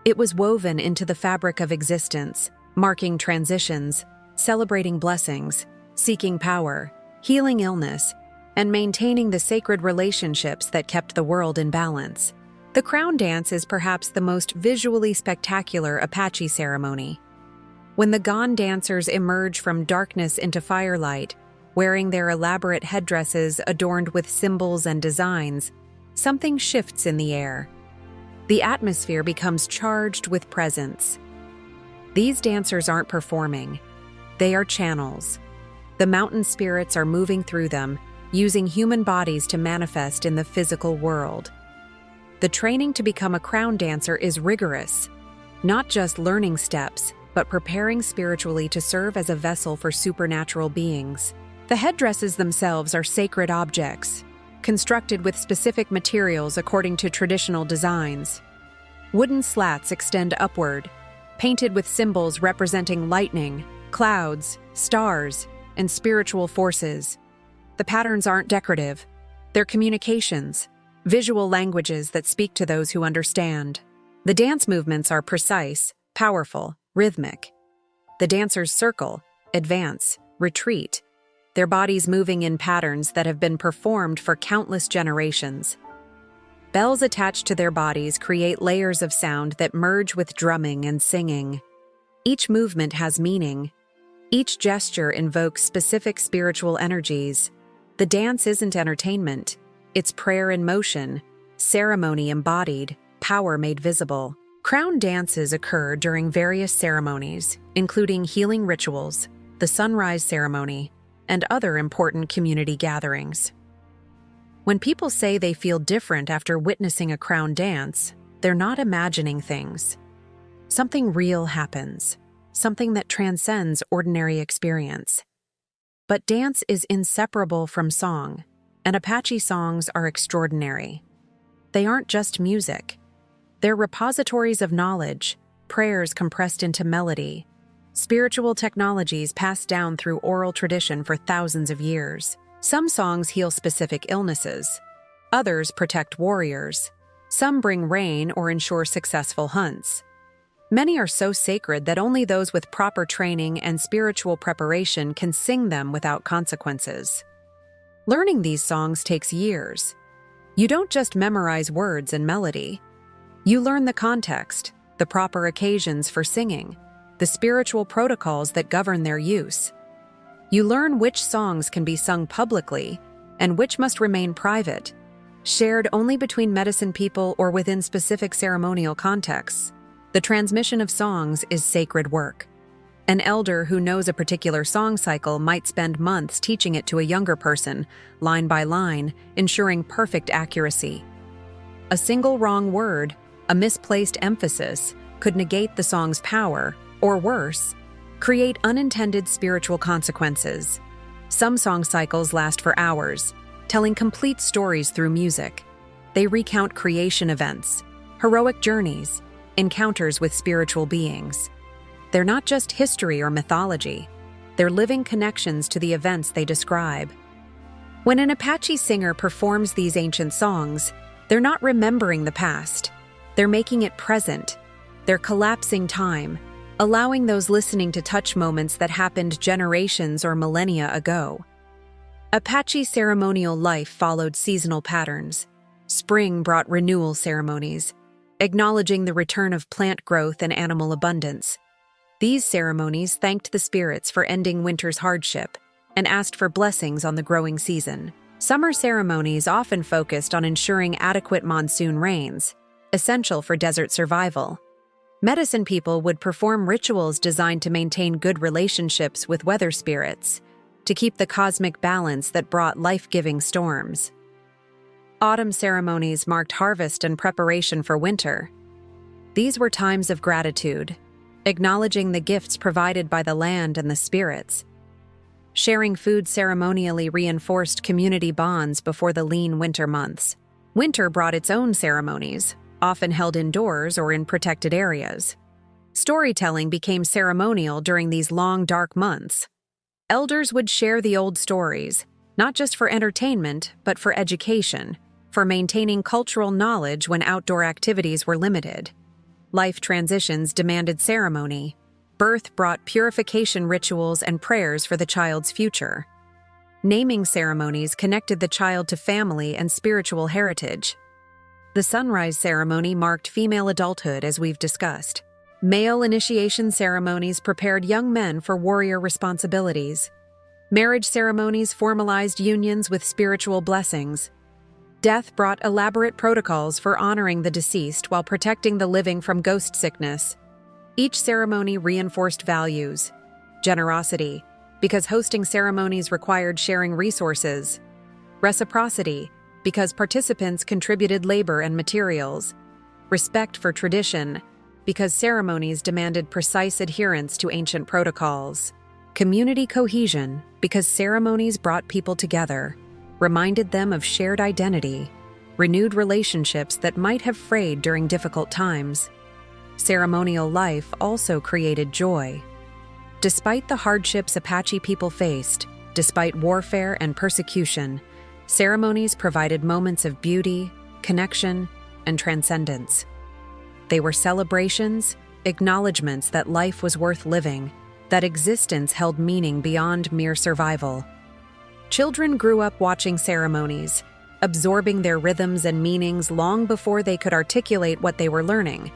It was woven into the fabric of existence, marking transitions, celebrating blessings, seeking power, healing illness, and maintaining the sacred relationships that kept the world in balance. The crown dance is perhaps the most visually spectacular Apache ceremony. When the Gone dancers emerge from darkness into firelight, wearing their elaborate headdresses adorned with symbols and designs, something shifts in the air. The atmosphere becomes charged with presence. These dancers aren't performing. They are channels. The mountain spirits are moving through them, using human bodies to manifest in the physical world. The training to become a crown dancer is rigorous, not just learning steps, but preparing spiritually to serve as a vessel for supernatural beings. The headdresses themselves are sacred objects, constructed with specific materials according to traditional designs. Wooden slats extend upward, painted with symbols representing lightning, clouds, stars, and spiritual forces. The patterns aren't decorative. They're communications, visual languages that speak to those who understand. The dance movements are precise, powerful, rhythmic. The dancers circle, advance, retreat, their bodies moving in patterns that have been performed for countless generations. Bells attached to their bodies create layers of sound that merge with drumming and singing. Each movement has meaning. Each gesture invokes specific spiritual energies. The dance isn't entertainment. It's prayer in motion, ceremony embodied, power made visible. Crown dances occur during various ceremonies, including healing rituals, the sunrise ceremony, and other important community gatherings. When people say they feel different after witnessing a crown dance, they're not imagining things. Something real happens, something that transcends ordinary experience. But dance is inseparable from song, and Apache songs are extraordinary. They aren't just music. They're repositories of knowledge, prayers compressed into melody, spiritual technologies passed down through oral tradition for thousands of years. Some songs heal specific illnesses. Others protect warriors. Some bring rain or ensure successful hunts. Many are so sacred that only those with proper training and spiritual preparation can sing them without consequences. Learning these songs takes years. You don't just memorize words and melody. You learn the context, the proper occasions for singing, the spiritual protocols that govern their use. You learn which songs can be sung publicly and which must remain private, shared only between medicine people or within specific ceremonial contexts. The transmission of songs is sacred work. An elder who knows a particular song cycle might spend months teaching it to a younger person, line by line, ensuring perfect accuracy. A single wrong word, a misplaced emphasis, could negate the song's power, or worse, create unintended spiritual consequences. Some song cycles last for hours, telling complete stories through music. They recount creation events, heroic journeys, encounters with spiritual beings. They're not just history or mythology. They're living connections to the events they describe. When an Apache singer performs these ancient songs, they're not remembering the past. They're making it present. They're collapsing time, allowing those listening to touch moments that happened generations or millennia ago. Apache ceremonial life followed seasonal patterns. Spring brought renewal ceremonies, acknowledging the return of plant growth and animal abundance. These ceremonies thanked the spirits for ending winter's hardship and asked for blessings on the growing season. Summer ceremonies often focused on ensuring adequate monsoon rains, essential for desert survival. Medicine people would perform rituals designed to maintain good relationships with weather spirits, to keep the cosmic balance that brought life-giving storms. Autumn ceremonies marked harvest and preparation for winter. These were times of gratitude, acknowledging the gifts provided by the land and the spirits. Sharing food ceremonially reinforced community bonds before the lean winter months. Winter brought its own ceremonies, often held indoors or in protected areas. Storytelling became ceremonial during these long, dark months. Elders would share the old stories, not just for entertainment, but for education, for maintaining cultural knowledge when outdoor activities were limited. Life transitions demanded ceremony. Birth brought purification rituals and prayers for the child's future. Naming ceremonies connected the child to family and spiritual heritage. The sunrise ceremony marked female adulthood, as we've discussed. Male initiation ceremonies prepared young men for warrior responsibilities. Marriage ceremonies formalized unions with spiritual blessings. Death brought elaborate protocols for honoring the deceased while protecting the living from ghost sickness. Each ceremony reinforced values. Generosity, because hosting ceremonies required sharing resources. Reciprocity, because participants contributed labor and materials. Respect for tradition, because ceremonies demanded precise adherence to ancient protocols. Community cohesion, because ceremonies brought people together, reminded them of shared identity, renewed relationships that might have frayed during difficult times. Ceremonial life also created joy. Despite the hardships Apache people faced, despite warfare and persecution, ceremonies provided moments of beauty, connection, and transcendence. They were celebrations, acknowledgments that life was worth living, that existence held meaning beyond mere survival. Children grew up watching ceremonies, absorbing their rhythms and meanings long before they could articulate what they were learning.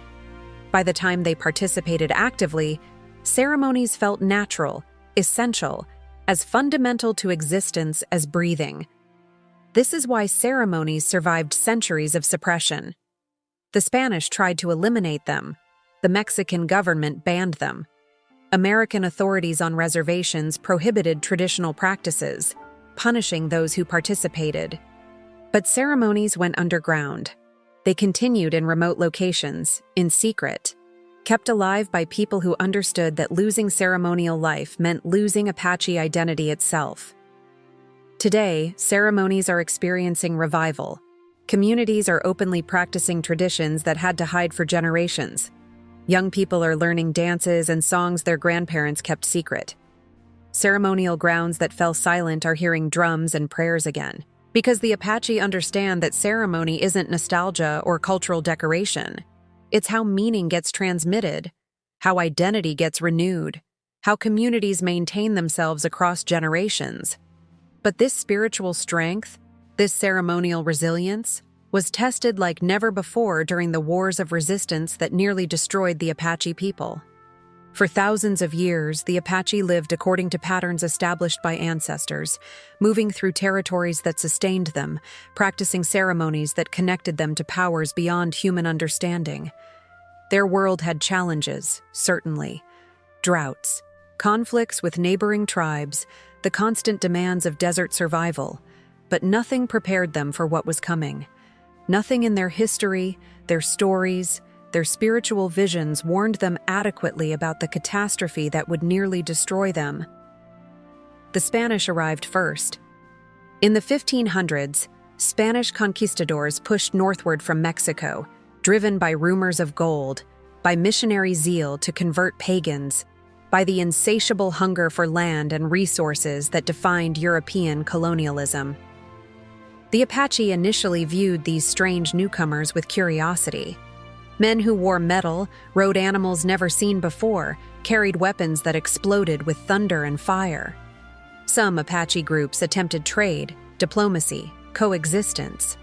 By the time they participated actively, ceremonies felt natural, essential, as fundamental to existence as breathing. This is why ceremonies survived centuries of suppression. The Spanish tried to eliminate them. The Mexican government banned them. American authorities on reservations prohibited traditional practices, punishing those who participated. But ceremonies went underground. They continued in remote locations, in secret, kept alive by people who understood that losing ceremonial life meant losing Apache identity itself. Today, ceremonies are experiencing revival. Communities are openly practicing traditions that had to hide for generations. Young people are learning dances and songs their grandparents kept secret. Ceremonial grounds that fell silent are hearing drums and prayers again, because the Apache understand that ceremony isn't nostalgia or cultural decoration. It's how meaning gets transmitted, how identity gets renewed, how communities maintain themselves across generations. But this spiritual strength, this ceremonial resilience, was tested like never before during the wars of resistance that nearly destroyed the Apache people. For thousands of years, the Apache lived according to patterns established by ancestors, moving through territories that sustained them, practicing ceremonies that connected them to powers beyond human understanding. Their world had challenges, certainly. Droughts, conflicts with neighboring tribes, the constant demands of desert survival, but nothing prepared them for what was coming. Nothing in their history, their stories, their spiritual visions warned them adequately about the catastrophe that would nearly destroy them. The Spanish arrived first. In the 1500s, Spanish conquistadors pushed northward from Mexico, driven by rumors of gold, by missionary zeal to convert pagans, by the insatiable hunger for land and resources that defined European colonialism. The Apache initially viewed these strange newcomers with curiosity. Men who wore metal, rode animals never seen before, carried weapons that exploded with thunder and fire. Some Apache groups attempted trade, diplomacy, coexistence.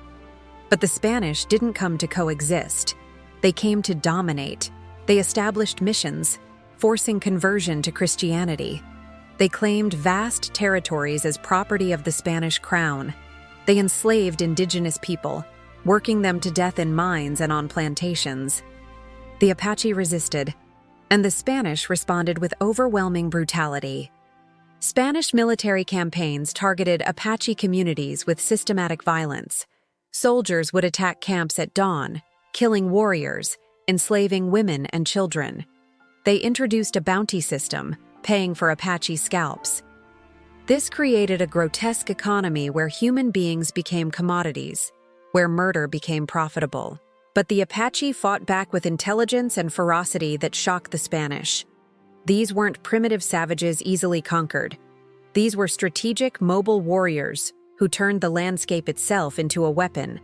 But the Spanish didn't come to coexist. They came to dominate. They established missions, forcing conversion to Christianity. They claimed vast territories as property of the Spanish crown. They enslaved indigenous people, working them to death in mines and on plantations. The Apache resisted, and the Spanish responded with overwhelming brutality. Spanish military campaigns targeted Apache communities with systematic violence. Soldiers would attack camps at dawn, killing warriors, enslaving women and children. They introduced a bounty system, paying for Apache scalps. This created a grotesque economy where human beings became commodities, where murder became profitable. But the Apache fought back with intelligence and ferocity that shocked the Spanish. These weren't primitive savages easily conquered. These were strategic, mobile warriors who turned the landscape itself into a weapon.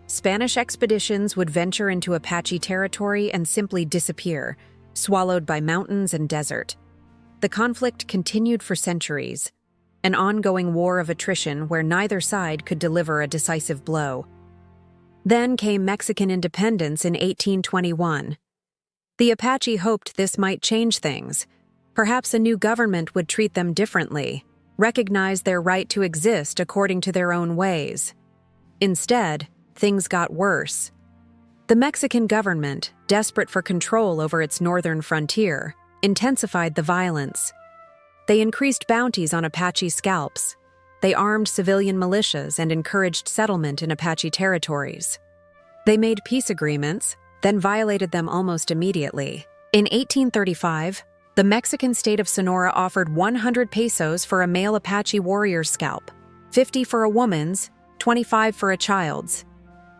Spanish expeditions would venture into Apache territory and simply disappear, swallowed by mountains and desert. The conflict continued for centuries, an ongoing war of attrition where neither side could deliver a decisive blow. Then came Mexican independence in 1821. The Apache hoped this might change things. Perhaps a new government would treat them differently, recognize their right to exist according to their own ways. Instead, things got worse. The Mexican government, desperate for control over its northern frontier, intensified the violence. They increased bounties on Apache scalps. They armed civilian militias and encouraged settlement in Apache territories. They made peace agreements, then violated them almost immediately. In 1835, the Mexican state of Sonora offered 100 pesos for a male Apache warrior's scalp, 50 for a woman's, 25 for a child's.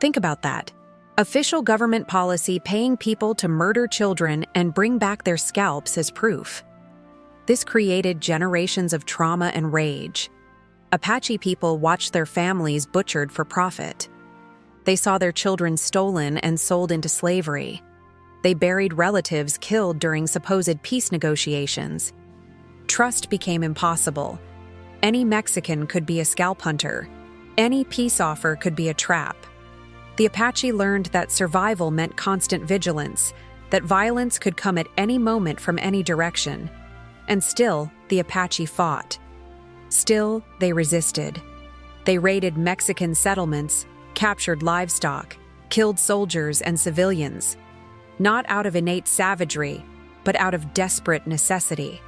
Think about that. Official government policy paying people to murder children and bring back their scalps as proof. This created generations of trauma and rage. Apache people watched their families butchered for profit. They saw their children stolen and sold into slavery. They buried relatives killed during supposed peace negotiations. Trust became impossible. Any Mexican could be a scalp hunter. Any peace offer could be a trap. The Apache learned that survival meant constant vigilance, that violence could come at any moment from any direction. And still, the Apache fought. Still, they resisted. They raided Mexican settlements, captured livestock, killed soldiers and civilians. Not out of innate savagery, but out of desperate necessity.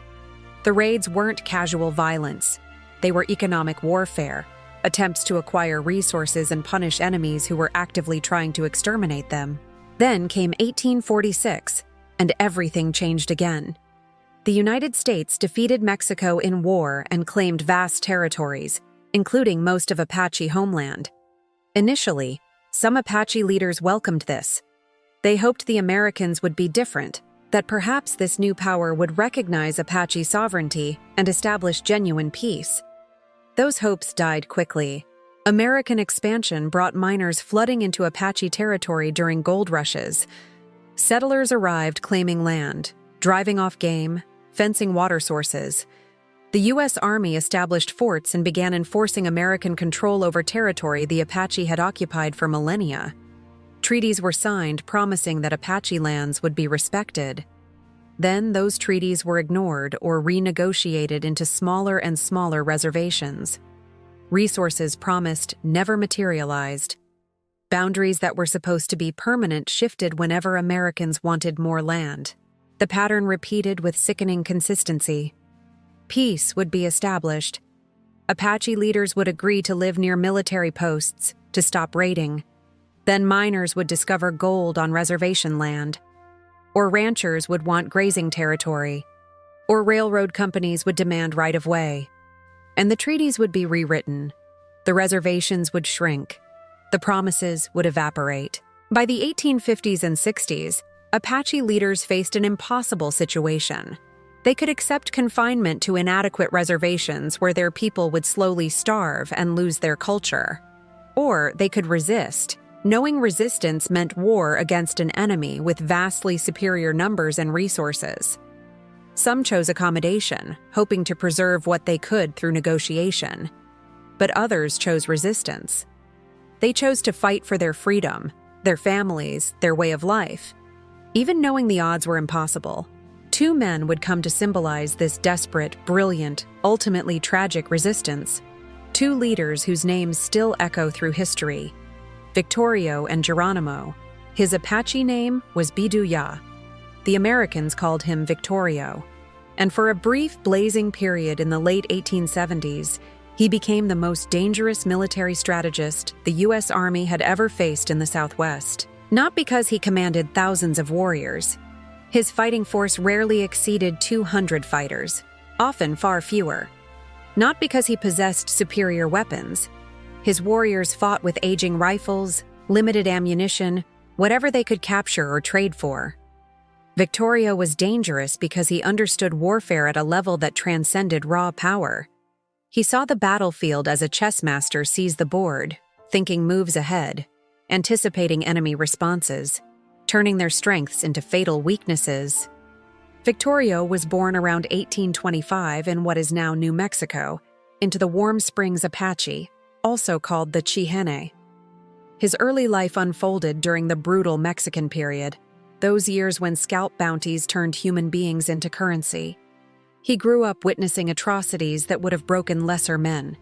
The raids weren't casual violence. They were economic warfare, attempts to acquire resources and punish enemies who were actively trying to exterminate them. Then came 1846, and everything changed again. The United States defeated Mexico in war and claimed vast territories, including most of Apache homeland. Initially, some Apache leaders welcomed this. They hoped the Americans would be different, that perhaps this new power would recognize Apache sovereignty and establish genuine peace. Those hopes died quickly. American expansion brought miners flooding into Apache territory during gold rushes. Settlers arrived claiming land, driving off game, fencing water sources. The U.S. Army established forts and began enforcing American control over territory the Apache had occupied for millennia. Treaties were signed promising that Apache lands would be respected. Then those treaties were ignored or renegotiated into smaller and smaller reservations. Resources promised never materialized. Boundaries that were supposed to be permanent shifted whenever Americans wanted more land. The pattern repeated with sickening consistency. Peace would be established. Apache leaders would agree to live near military posts to stop raiding. Then miners would discover gold on reservation land. Or ranchers would want grazing territory. Or railroad companies would demand right-of-way. And the treaties would be rewritten. The reservations would shrink. The promises would evaporate. By the 1850s and 60s, Apache leaders faced an impossible situation. They could accept confinement to inadequate reservations where their people would slowly starve and lose their culture. Or they could resist, knowing resistance meant war against an enemy with vastly superior numbers and resources. Some chose accommodation, hoping to preserve what they could through negotiation. But others chose resistance. They chose to fight for their freedom, their families, their way of life. Even knowing the odds were impossible, two men would come to symbolize this desperate, brilliant, ultimately tragic resistance. Two leaders whose names still echo through history, Victorio and Geronimo. His Apache name was Biduya. The Americans called him Victorio. And for a brief, blazing period in the late 1870s, he became the most dangerous military strategist the U.S. Army had ever faced in the Southwest. Not because he commanded thousands of warriors. His fighting force rarely exceeded 200 fighters, often far fewer. Not because he possessed superior weapons. His warriors fought with aging rifles, limited ammunition, whatever they could capture or trade for. Victorio was dangerous because he understood warfare at a level that transcended raw power. He saw the battlefield as a chess master sees the board, thinking moves ahead, anticipating enemy responses, turning their strengths into fatal weaknesses. Victorio was born around 1825 in what is now New Mexico, into the Warm Springs Apache, also called the Chihenne. His early life unfolded during the brutal Mexican period, those years when scalp bounties turned human beings into currency. He grew up witnessing atrocities that would have broken lesser men.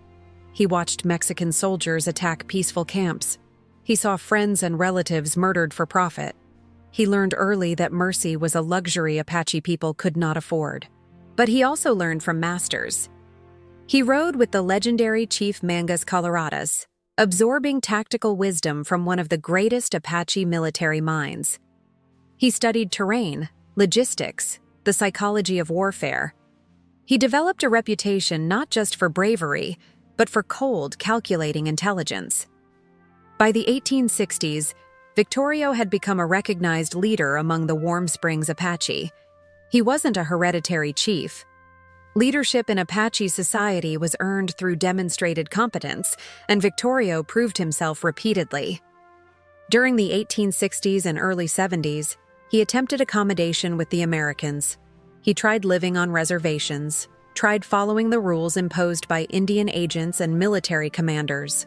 He watched Mexican soldiers attack peaceful camps. He saw friends and relatives murdered for profit. He learned early that mercy was a luxury Apache people could not afford. But he also learned from masters. He rode with the legendary Chief Mangas Coloradas, absorbing tactical wisdom from one of the greatest Apache military minds. He studied terrain, logistics, the psychology of warfare. He developed a reputation not just for bravery, but for cold, calculating intelligence. By the 1860s, Victorio had become a recognized leader among the Warm Springs Apache. He wasn't a hereditary chief. Leadership in Apache society was earned through demonstrated competence, and Victorio proved himself repeatedly. During the 1860s and early 70s, he attempted accommodation with the Americans. He tried living on reservations, tried following the rules imposed by Indian agents and military commanders.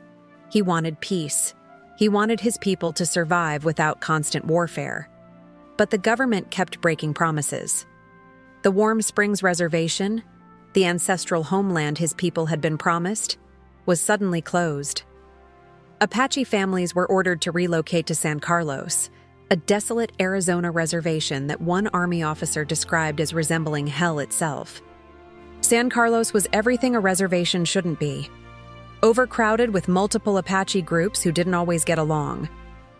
He wanted peace. He wanted his people to survive without constant warfare. But the government kept breaking promises. The Warm Springs Reservation, the ancestral homeland his people had been promised, was suddenly closed. Apache families were ordered to relocate to San Carlos, a desolate Arizona reservation that one Army officer described as resembling hell itself. San Carlos was everything a reservation shouldn't be. Overcrowded with multiple Apache groups who didn't always get along.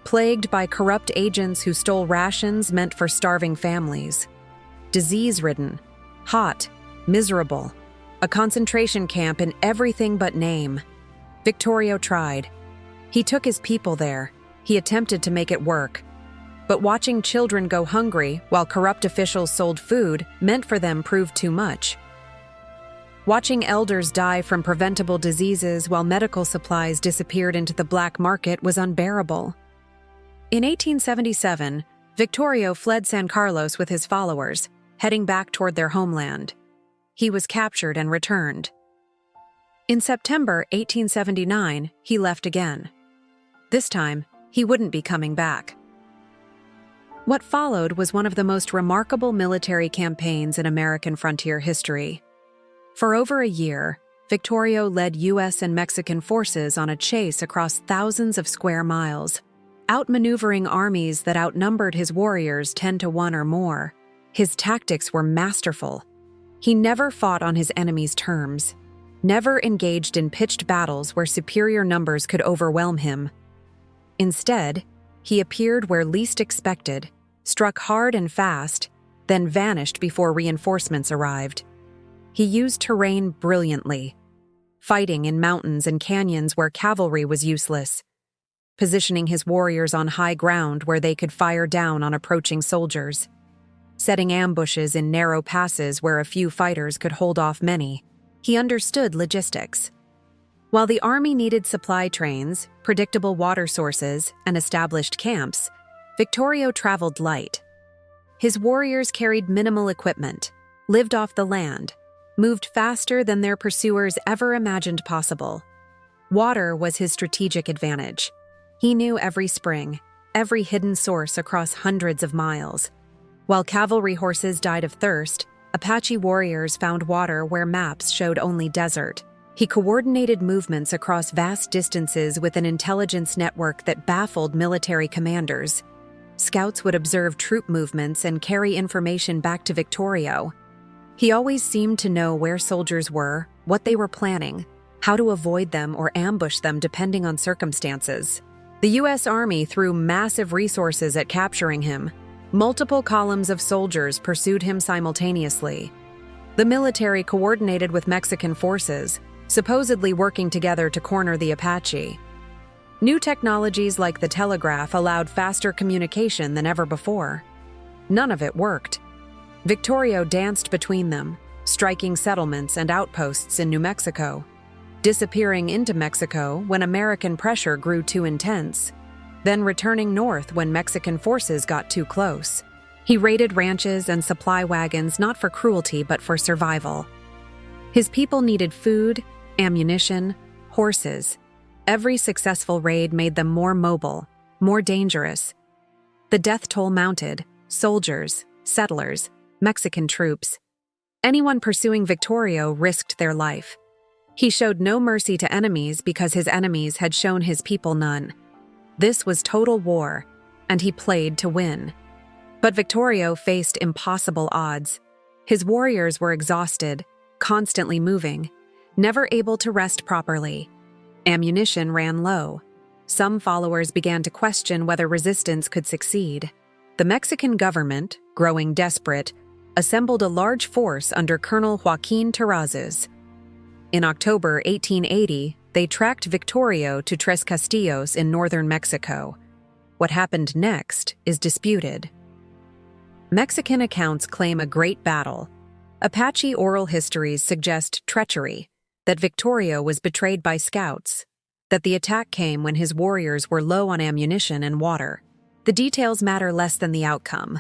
Plagued by corrupt agents who stole rations meant for starving families. Disease-ridden, hot, miserable. A concentration camp in everything but name. Victorio tried. He took his people there. He attempted to make it work. But watching children go hungry while corrupt officials sold food meant for them proved too much. Watching elders die from preventable diseases while medical supplies disappeared into the black market was unbearable. In 1877, Victorio fled San Carlos with his followers, heading back toward their homeland. He was captured and returned. In September 1879, he left again. This time, he wouldn't be coming back. What followed was one of the most remarkable military campaigns in American frontier history. For over a year, Victorio led U.S. and Mexican forces on a chase across thousands of square miles, outmaneuvering armies that outnumbered his warriors 10-1 or more. His tactics were masterful. He never fought on his enemy's terms, never engaged in pitched battles where superior numbers could overwhelm him. Instead, he appeared where least expected, struck hard and fast, then vanished before reinforcements arrived. He used terrain brilliantly, fighting in mountains and canyons where cavalry was useless, positioning his warriors on high ground where they could fire down on approaching soldiers, setting ambushes in narrow passes where a few fighters could hold off many. He understood logistics. While the army needed supply trains, predictable water sources, and established camps, Victorio traveled light. His warriors carried minimal equipment, lived off the land, moved faster than their pursuers ever imagined possible. Water was his strategic advantage. He knew every spring, every hidden source across hundreds of miles. While cavalry horses died of thirst, Apache warriors found water where maps showed only desert. He coordinated movements across vast distances with an intelligence network that baffled military commanders. Scouts would observe troop movements and carry information back to Victorio. He always seemed to know where soldiers were, what they were planning, how to avoid them or ambush them depending on circumstances. The U.S. Army threw massive resources at capturing him. Multiple columns of soldiers pursued him simultaneously. The military coordinated with Mexican forces, supposedly working together to corner the Apache. New technologies like the telegraph allowed faster communication than ever before. None of it worked. Victorio danced between them, striking settlements and outposts in New Mexico, disappearing into Mexico when American pressure grew too intense, then returning north when Mexican forces got too close. He raided ranches and supply wagons not for cruelty but for survival. His people needed food, ammunition, horses. Every successful raid made them more mobile, more dangerous. The death toll mounted: soldiers, settlers, Mexican troops. Anyone pursuing Victorio risked their life. He showed no mercy to enemies because his enemies had shown his people none. This was total war, and he played to win. But Victorio faced impossible odds. His warriors were exhausted, constantly moving, never able to rest properly. Ammunition ran low. Some followers began to question whether resistance could succeed. The Mexican government, growing desperate, assembled a large force under Colonel Joaquin Terrazas. In October 1880, they tracked Victorio to Tres Castillos in northern Mexico. What happened next is disputed. Mexican accounts claim a great battle. Apache oral histories suggest treachery, that Victorio was betrayed by scouts, that the attack came when his warriors were low on ammunition and water. The details matter less than the outcome.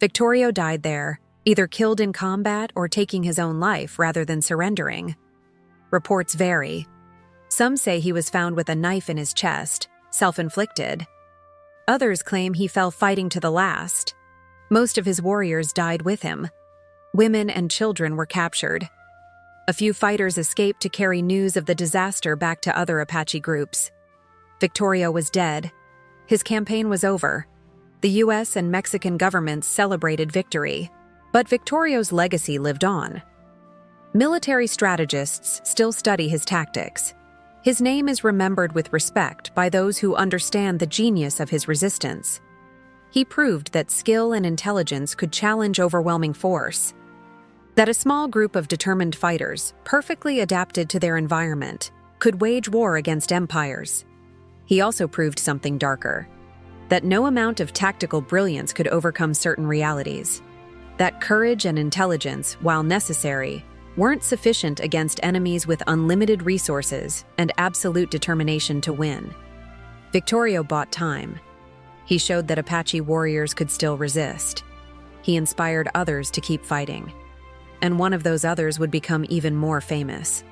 Victorio died there, either killed in combat or taking his own life rather than surrendering. Reports vary. Some say he was found with a knife in his chest, self-inflicted. Others claim he fell fighting to the last. Most of his warriors died with him. Women and children were captured. A few fighters escaped to carry news of the disaster back to other Apache groups. Victorio was dead. His campaign was over. The U.S. and Mexican governments celebrated victory, but Victorio's legacy lived on. Military strategists still study his tactics. His name is remembered with respect by those who understand the genius of his resistance. He proved that skill and intelligence could challenge overwhelming force, that a small group of determined fighters, perfectly adapted to their environment, could wage war against empires. He also proved something darker, that no amount of tactical brilliance could overcome certain realities, that courage and intelligence, while necessary, weren't sufficient against enemies with unlimited resources and absolute determination to win. Victorio bought time. He showed that Apache warriors could still resist. He inspired others to keep fighting. And one of those others would become even more famous.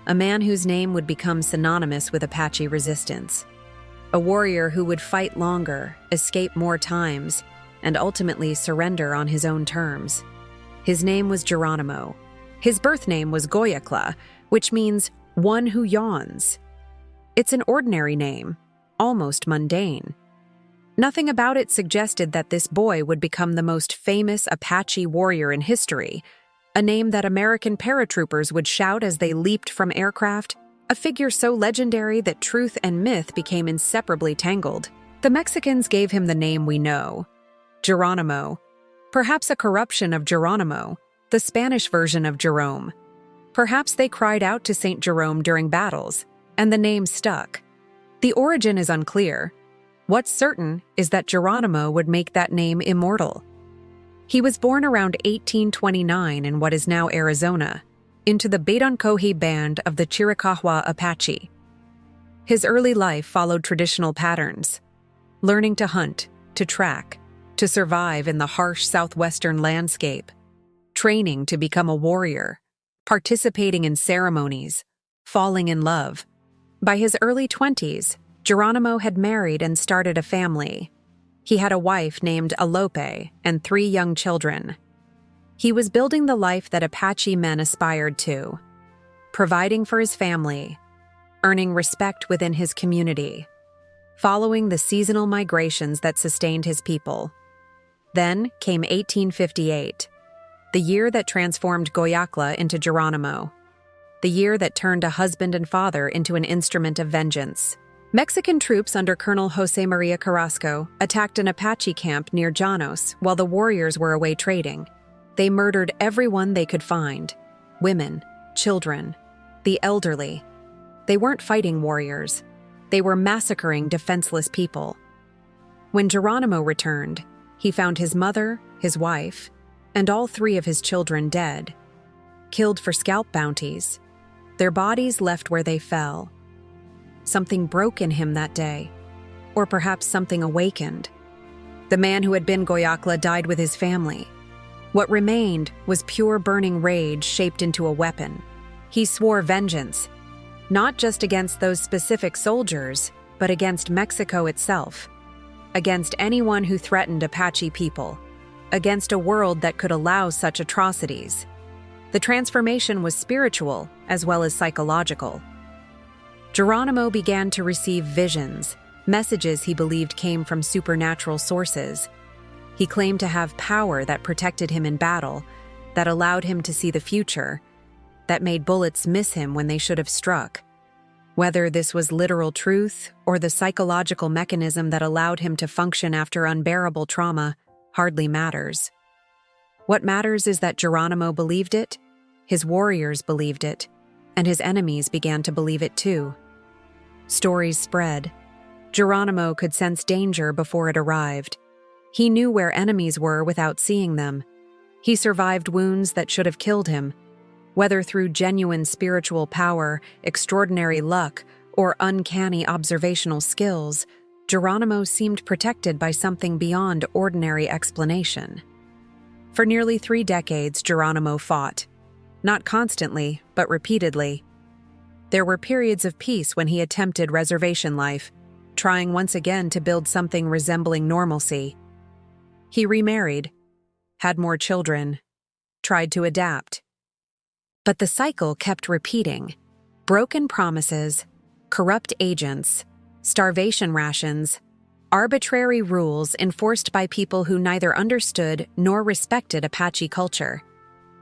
A man whose name would become synonymous with Apache resistance. A warrior who would fight longer, escape more times, and ultimately surrender on his own terms. His name was Geronimo. His birth name was Goyacla, which means one who yawns. It's an ordinary name, almost mundane. Nothing about it suggested that this boy would become the most famous Apache warrior in history, a name that American paratroopers would shout as they leaped from aircraft, a figure so legendary that truth and myth became inseparably tangled. The Mexicans gave him the name we know, Geronimo, perhaps a corruption of Geronimo, the Spanish version of Jerome. Perhaps they cried out to Saint Jerome during battles, and the name stuck. The origin is unclear. What's certain is that Geronimo would make that name immortal. He was born around 1829 in what is now Arizona, into the Bedonkohe band of the Chiricahua Apache. His early life followed traditional patterns, learning to hunt, to track, to survive in the harsh southwestern landscape, training to become a warrior, participating in ceremonies, falling in love. By his early 20s, Geronimo had married and started a family. He had a wife named Alope and 3 young children. He was building the life that Apache men aspired to, providing for his family, earning respect within his community, following the seasonal migrations that sustained his people. Then came 1858, the year that transformed Goyacla into Geronimo, the year that turned a husband and father into an instrument of vengeance. Mexican troops under Colonel Jose Maria Carrasco attacked an Apache camp near Llanos while the warriors were away trading. They murdered everyone they could find: women, children, the elderly. They weren't fighting warriors. They were massacring defenseless people. When Geronimo returned, he found his mother, his wife, and all 3 of his children dead, killed for scalp bounties, their bodies left where they fell. Something broke in him that day, or perhaps something awakened. The man who had been Goyakla died with his family. What remained was pure burning rage shaped into a weapon. He swore vengeance, not just against those specific soldiers, but against Mexico itself, against anyone who threatened Apache people, against a world that could allow such atrocities. The transformation was spiritual as well as psychological. Geronimo began to receive visions, messages he believed came from supernatural sources. He claimed to have power that protected him in battle, that allowed him to see the future, that made bullets miss him when they should have struck. Whether this was literal truth or the psychological mechanism that allowed him to function after unbearable trauma hardly matters. What matters is that Geronimo believed it, his warriors believed it, and his enemies began to believe it too. Stories spread. Geronimo could sense danger before it arrived. He knew where enemies were without seeing them. He survived wounds that should have killed him. Whether through genuine spiritual power, extraordinary luck, or uncanny observational skills, Geronimo seemed protected by something beyond ordinary explanation. For nearly 3 decades, Geronimo fought. Not constantly, but repeatedly. There were periods of peace when he attempted reservation life, trying once again to build something resembling normalcy. He remarried, had more children, tried to adapt. But the cycle kept repeating. Broken promises, corrupt agents, starvation rations, arbitrary rules enforced by people who neither understood nor respected Apache culture.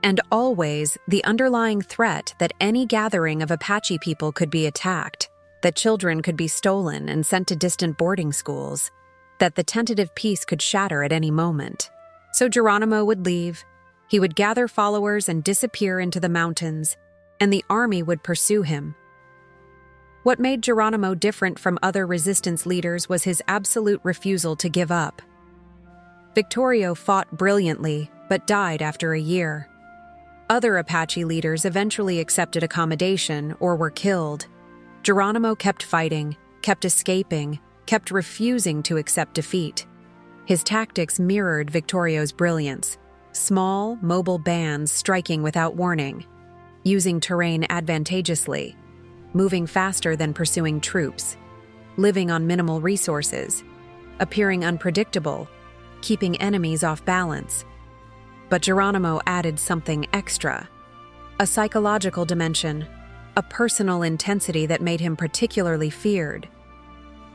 And always the underlying threat that any gathering of Apache people could be attacked, that children could be stolen and sent to distant boarding schools, that the tentative peace could shatter at any moment. So Geronimo would leave. He would gather followers and disappear into the mountains, and the army would pursue him. What made Geronimo different from other resistance leaders was his absolute refusal to give up. Victorio fought brilliantly, but died after a year. Other Apache leaders eventually accepted accommodation or were killed. Geronimo kept fighting, kept escaping, kept refusing to accept defeat. His tactics mirrored Victorio's brilliance. Small, mobile bands striking without warning, using terrain advantageously, moving faster than pursuing troops, living on minimal resources, appearing unpredictable, keeping enemies off balance. But Geronimo added something extra, a psychological dimension, a personal intensity that made him particularly feared.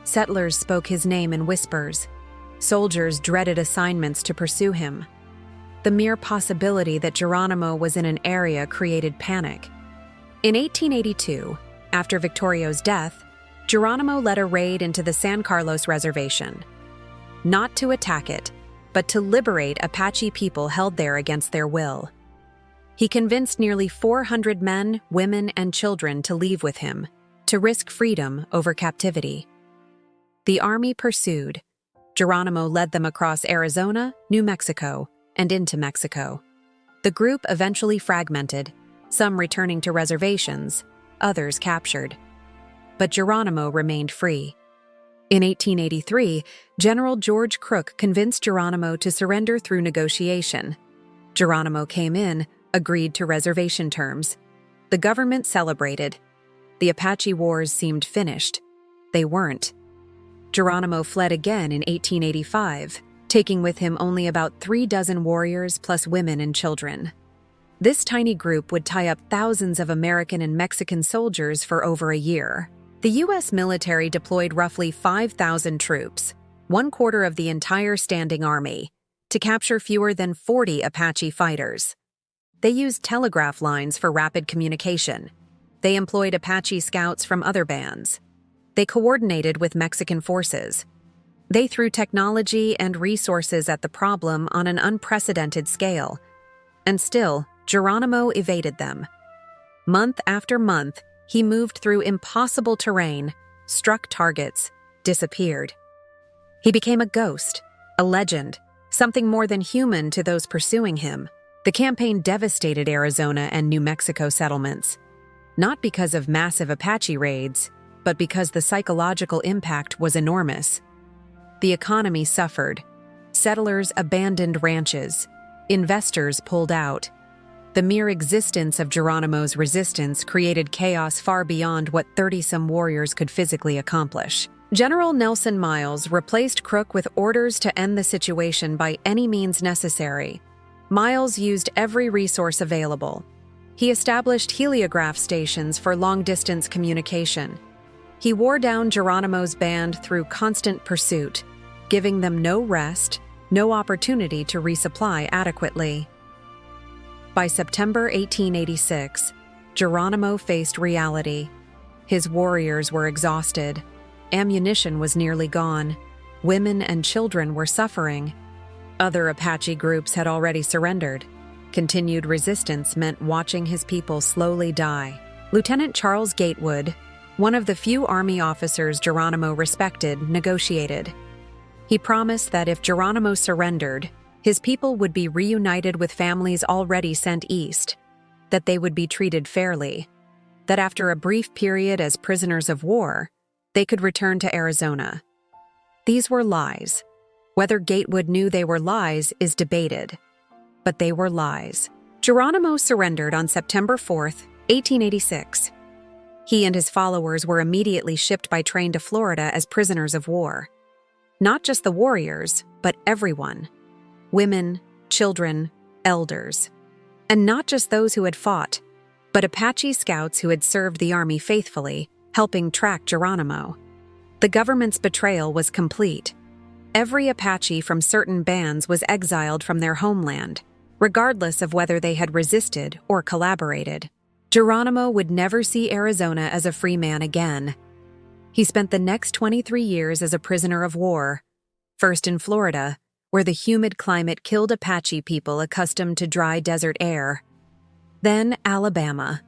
Settlers spoke his name in whispers. Soldiers dreaded assignments to pursue him. The mere possibility that Geronimo was in an area created panic. In 1882, after Victorio's death, Geronimo led a raid into the San Carlos Reservation. Not to attack it, but to liberate Apache people held there against their will. He convinced nearly 400 men, women, and children to leave with him, to risk freedom over captivity. The army pursued. Geronimo led them across Arizona, New Mexico, and into Mexico. The group eventually fragmented, some returning to reservations, others captured. But Geronimo remained free. In 1883, General George Crook convinced Geronimo to surrender through negotiation. Geronimo came in, agreed to reservation terms. The government celebrated. The Apache Wars seemed finished. They weren't. Geronimo fled again in 1885, taking with him only about 36 warriors plus women and children. This tiny group would tie up thousands of American and Mexican soldiers for over a year. The U.S. military deployed roughly 5,000 troops, 1/4 of the entire standing army, to capture fewer than 40 Apache fighters. They used telegraph lines for rapid communication. They employed Apache scouts from other bands. They coordinated with Mexican forces. They threw technology and resources at the problem on an unprecedented scale. And still, Geronimo evaded them. Month after month, he moved through impossible terrain, struck targets, disappeared. He became a ghost, a legend, something more than human to those pursuing him. The campaign devastated Arizona and New Mexico settlements, not because of massive Apache raids, but because the psychological impact was enormous. The economy suffered. Settlers abandoned ranches. Investors pulled out. The mere existence of Geronimo's resistance created chaos far beyond what 30-some warriors could physically accomplish. General Nelson Miles replaced Crook with orders to end the situation by any means necessary. Miles used every resource available. He established heliograph stations for long-distance communication. He wore down Geronimo's band through constant pursuit, giving them no rest, no opportunity to resupply adequately. By September 1886, Geronimo faced reality. His warriors were exhausted. Ammunition was nearly gone. Women and children were suffering. Other Apache groups had already surrendered. Continued resistance meant watching his people slowly die. Lieutenant Charles Gatewood, one of the few Army officers Geronimo respected, negotiated. He promised that if Geronimo surrendered, his people would be reunited with families already sent east, that they would be treated fairly, that after a brief period as prisoners of war, they could return to Arizona. These were lies. Whether Gatewood knew they were lies is debated, but they were lies. Geronimo surrendered on September 4th, 1886. He and his followers were immediately shipped by train to Florida as prisoners of war. Not just the warriors, but everyone. Women, children, elders. And not just those who had fought, but Apache scouts who had served the army faithfully, helping track Geronimo. The government's betrayal was complete. Every Apache from certain bands was exiled from their homeland, regardless of whether they had resisted or collaborated. Geronimo would never see Arizona as a free man again. He spent the next 23 years as a prisoner of war, first in Florida, where the humid climate killed Apache people accustomed to dry desert air. Then Alabama.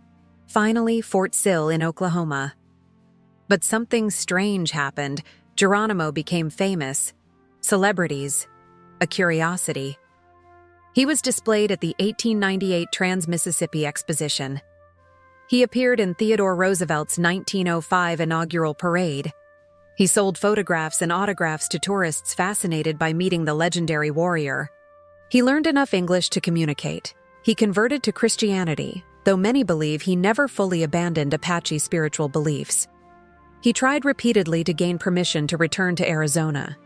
Finally, Fort Sill in Oklahoma. But something strange happened. Geronimo became famous. Celebrities. A curiosity. He was displayed at the 1898 Trans-Mississippi Exposition. He appeared in Theodore Roosevelt's 1905 inaugural parade. He sold photographs and autographs to tourists fascinated by meeting the legendary warrior. He learned enough English to communicate. He converted to Christianity, though many believe he never fully abandoned Apache spiritual beliefs. He tried repeatedly to gain permission to return to Arizona.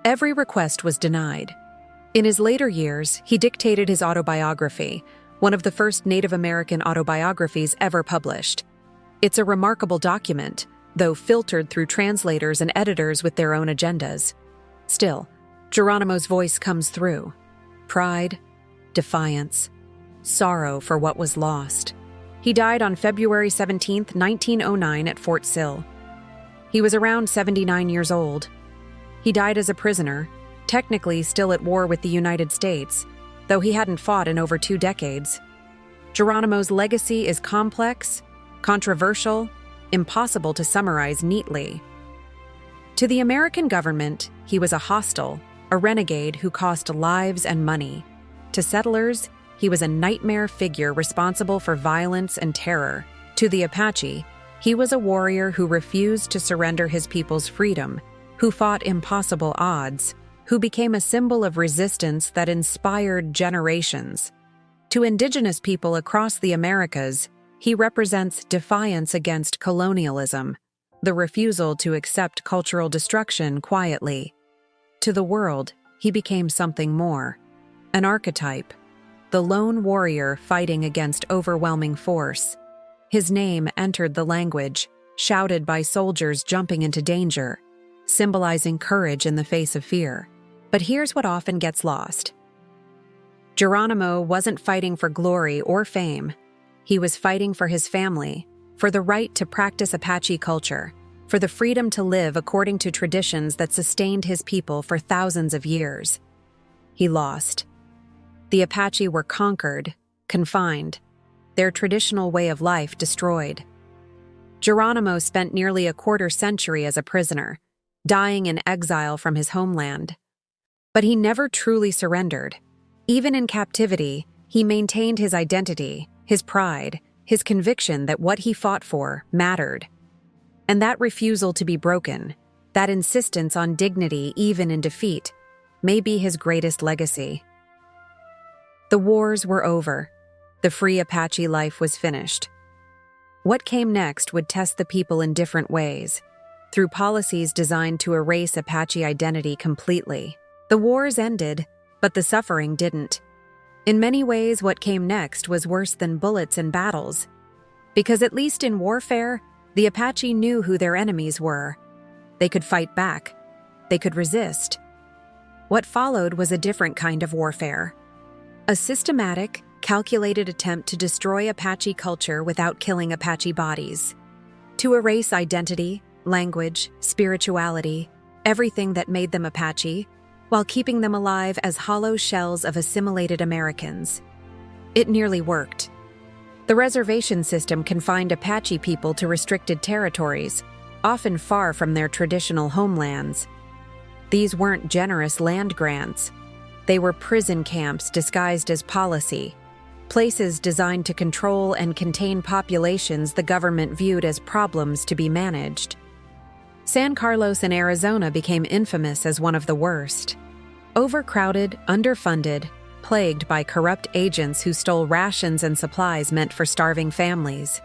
Every request was denied. In his later years, he dictated his autobiography, one of the first Native American autobiographies ever published. It's a remarkable document, though filtered through translators and editors with their own agendas. Still, Geronimo's voice comes through. Pride, defiance, sorrow for what was lost. He died on February 17, 1909 at Fort Sill. He was around 79 years old. He died as a prisoner, technically still at war with the United States, though he hadn't fought in over 2 decades. Geronimo's legacy is complex, controversial, impossible to summarize neatly. To the American government, he was a hostile, a renegade who cost lives and money. To settlers, he was a nightmare figure responsible for violence and terror. To the Apache, he was a warrior who refused to surrender his people's freedom, who fought impossible odds, who became a symbol of resistance that inspired generations. To Indigenous people across the Americas, he represents defiance against colonialism, the refusal to accept cultural destruction quietly. To the world, he became something more, an archetype, the lone warrior fighting against overwhelming force. His name entered the language, shouted by soldiers jumping into danger, symbolizing courage in the face of fear. But here's what often gets lost. Geronimo wasn't fighting for glory or fame. He was fighting for his family, for the right to practice Apache culture, for the freedom to live according to traditions that sustained his people for thousands of years. He lost. The Apache were conquered, confined, their traditional way of life destroyed. Geronimo spent nearly a quarter-century as a prisoner, dying in exile from his homeland. But he never truly surrendered. Even in captivity, he maintained his identity, his pride, his conviction that what he fought for mattered. And that refusal to be broken, that insistence on dignity even in defeat, may be his greatest legacy. The wars were over. The free Apache life was finished. What came next would test the people in different ways, through policies designed to erase Apache identity completely. The wars ended, but the suffering didn't. In many ways, what came next was worse than bullets and battles. Because at least in warfare, the Apache knew who their enemies were. They could fight back. They could resist. What followed was a different kind of warfare. A systematic, calculated attempt to destroy Apache culture without killing Apache bodies. To erase identity, language, spirituality, everything that made them Apache, while keeping them alive as hollow shells of assimilated Americans. It nearly worked. The reservation system confined Apache people to restricted territories, often far from their traditional homelands. These weren't generous land grants. They were prison camps disguised as policy, places designed to control and contain populations the government viewed as problems to be managed. San Carlos in Arizona became infamous as one of the worst. Overcrowded, underfunded, plagued by corrupt agents who stole rations and supplies meant for starving families.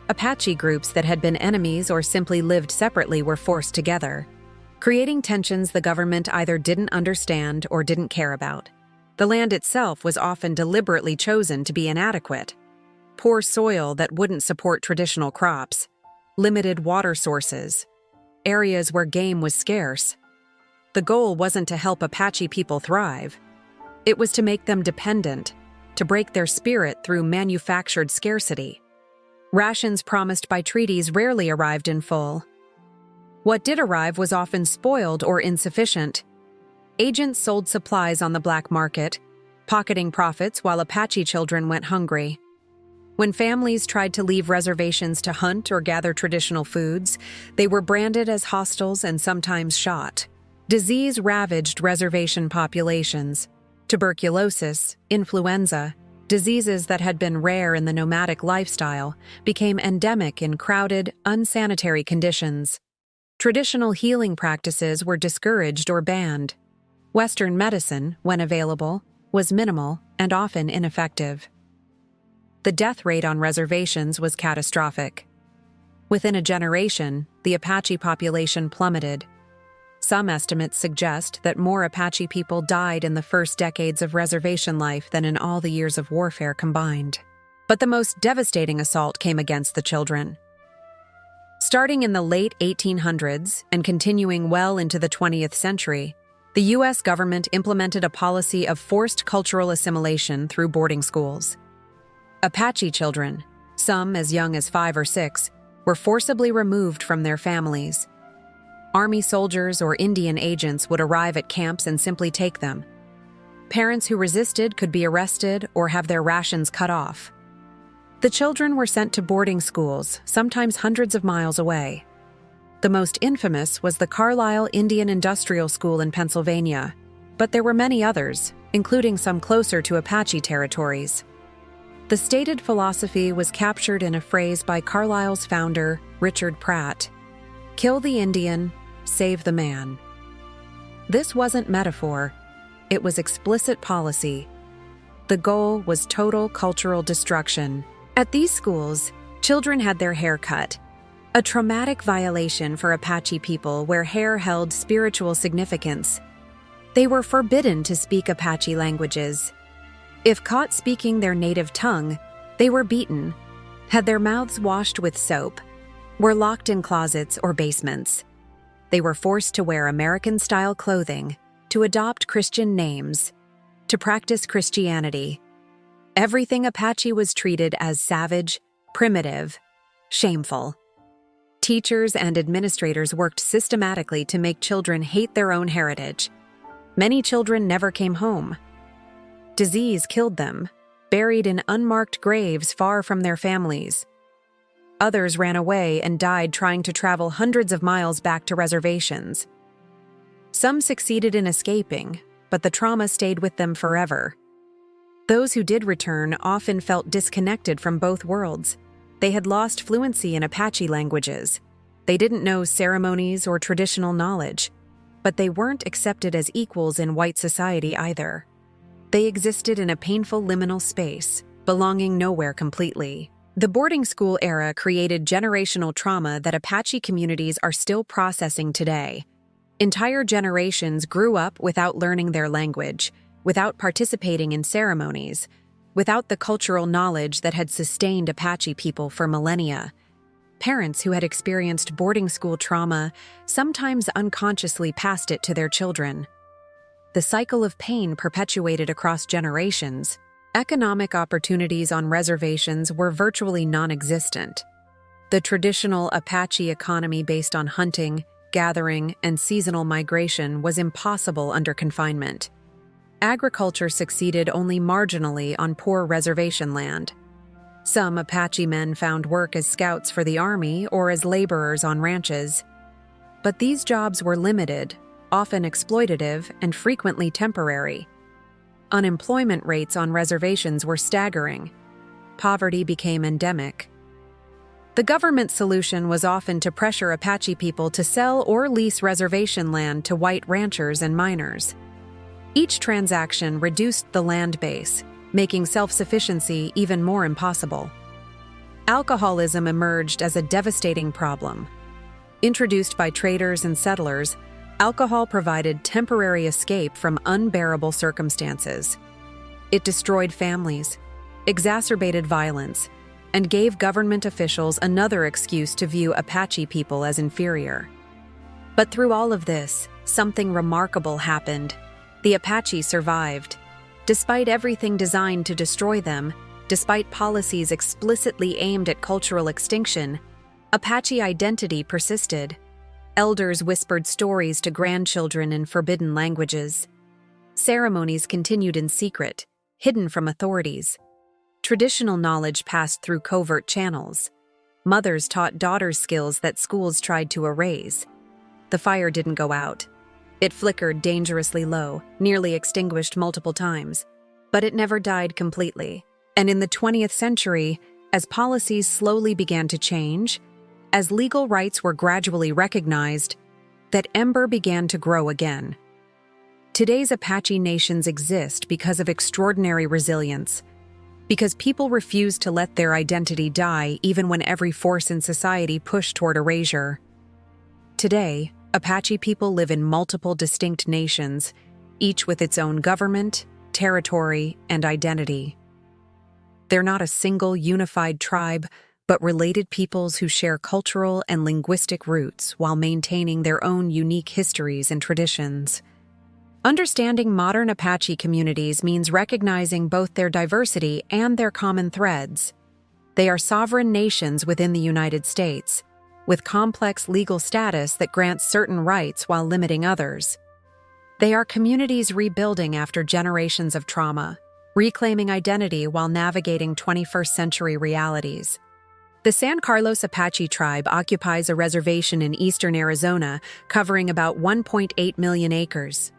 Apache groups that had been enemies or simply lived separately were forced together, creating tensions the government either didn't understand or didn't care about. The land itself was often deliberately chosen to be inadequate. Poor soil that wouldn't support traditional crops, limited water sources, areas where game was scarce. The goal wasn't to help Apache people thrive. It was to make them dependent, to break their spirit through manufactured scarcity. Rations promised by treaties rarely arrived in full. What did arrive was often spoiled or insufficient. Agents sold supplies on the black market, pocketing profits while Apache children went hungry. When families tried to leave reservations to hunt or gather traditional foods, they were branded as hostiles and sometimes shot. Disease ravaged reservation populations. Tuberculosis, influenza, diseases that had been rare in the nomadic lifestyle, became endemic in crowded, unsanitary conditions. Traditional healing practices were discouraged or banned. Western medicine, when available, was minimal and often ineffective. The death rate on reservations was catastrophic. Within a generation, the Apache population plummeted. Some estimates suggest that more Apache people died in the first decades of reservation life than in all the years of warfare combined. But the most devastating assault came against the children. Starting in the late 1800s and continuing well into the 20th century, the U.S. government implemented a policy of forced cultural assimilation through boarding schools. Apache children, some as young as 5 or 6, were forcibly removed from their families. Army soldiers or Indian agents would arrive at camps and simply take them. Parents who resisted could be arrested or have their rations cut off. The children were sent to boarding schools, sometimes hundreds of miles away. The most infamous was the Carlisle Indian Industrial School in Pennsylvania, but there were many others, including some closer to Apache territories. The stated philosophy was captured in a phrase by Carlisle's founder, Richard Pratt: "Kill the Indian, save the man." This wasn't metaphor, it was explicit policy. The goal was total cultural destruction. At these schools, children had their hair cut, a traumatic violation for Apache people where hair held spiritual significance. They were forbidden to speak Apache languages. If caught speaking their native tongue, they were beaten, had their mouths washed with soap, were locked in closets or basements. They were forced to wear American-style clothing, to adopt Christian names, to practice Christianity. Everything Apache was treated as savage, primitive, shameful. Teachers and administrators worked systematically to make children hate their own heritage. Many children never came home. Disease killed them, buried in unmarked graves far from their families. Others ran away and died trying to travel hundreds of miles back to reservations. Some succeeded in escaping, but the trauma stayed with them forever. Those who did return often felt disconnected from both worlds. They had lost fluency in Apache languages. They didn't know ceremonies or traditional knowledge, but they weren't accepted as equals in white society either. They existed in a painful liminal space, belonging nowhere completely. The boarding school era created generational trauma that Apache communities are still processing today. Entire generations grew up without learning their language, without participating in ceremonies, without the cultural knowledge that had sustained Apache people for millennia. Parents who had experienced boarding school trauma sometimes unconsciously passed it to their children. The cycle of pain perpetuated across generations. Economic opportunities on reservations were virtually non-existent. The traditional Apache economy based on hunting, gathering, and seasonal migration was impossible under confinement. Agriculture succeeded only marginally on poor reservation land. Some Apache men found work as scouts for the army or as laborers on ranches. But these jobs were limited, often exploitative, and frequently temporary. Unemployment rates on reservations were staggering. Poverty became endemic. The government solution was often to pressure Apache people to sell or lease reservation land to white ranchers and miners. Each transaction reduced the land base, making self-sufficiency even more impossible. Alcoholism emerged as a devastating problem. Introduced by traders and settlers, alcohol provided temporary escape from unbearable circumstances. It destroyed families, exacerbated violence, and gave government officials another excuse to view Apache people as inferior. But through all of this, something remarkable happened. The Apache survived. Despite everything designed to destroy them, despite policies explicitly aimed at cultural extinction, Apache identity persisted. Elders whispered stories to grandchildren in forbidden languages. Ceremonies continued in secret, hidden from authorities. Traditional knowledge passed through covert channels. Mothers taught daughters skills that schools tried to erase. The fire didn't go out. It flickered dangerously low, nearly extinguished multiple times. But it never died completely. And in the 20th century, as policies slowly began to change, as legal rights were gradually recognized, that ember began to grow again. Today's Apache nations exist because of extraordinary resilience, because people refused to let their identity die even when every force in society pushed toward erasure. Today, Apache people live in multiple distinct nations, each with its own government, territory, and identity. They're not a single unified tribe, but related peoples who share cultural and linguistic roots while maintaining their own unique histories and traditions. Understanding modern Apache communities means recognizing both their diversity and their common threads. They are sovereign nations within the United States, with complex legal status that grants certain rights while limiting others. They are communities rebuilding after generations of trauma, reclaiming identity while navigating 21st century realities. The San Carlos Apache tribe occupies a reservation in eastern Arizona covering about 1.8 million acres.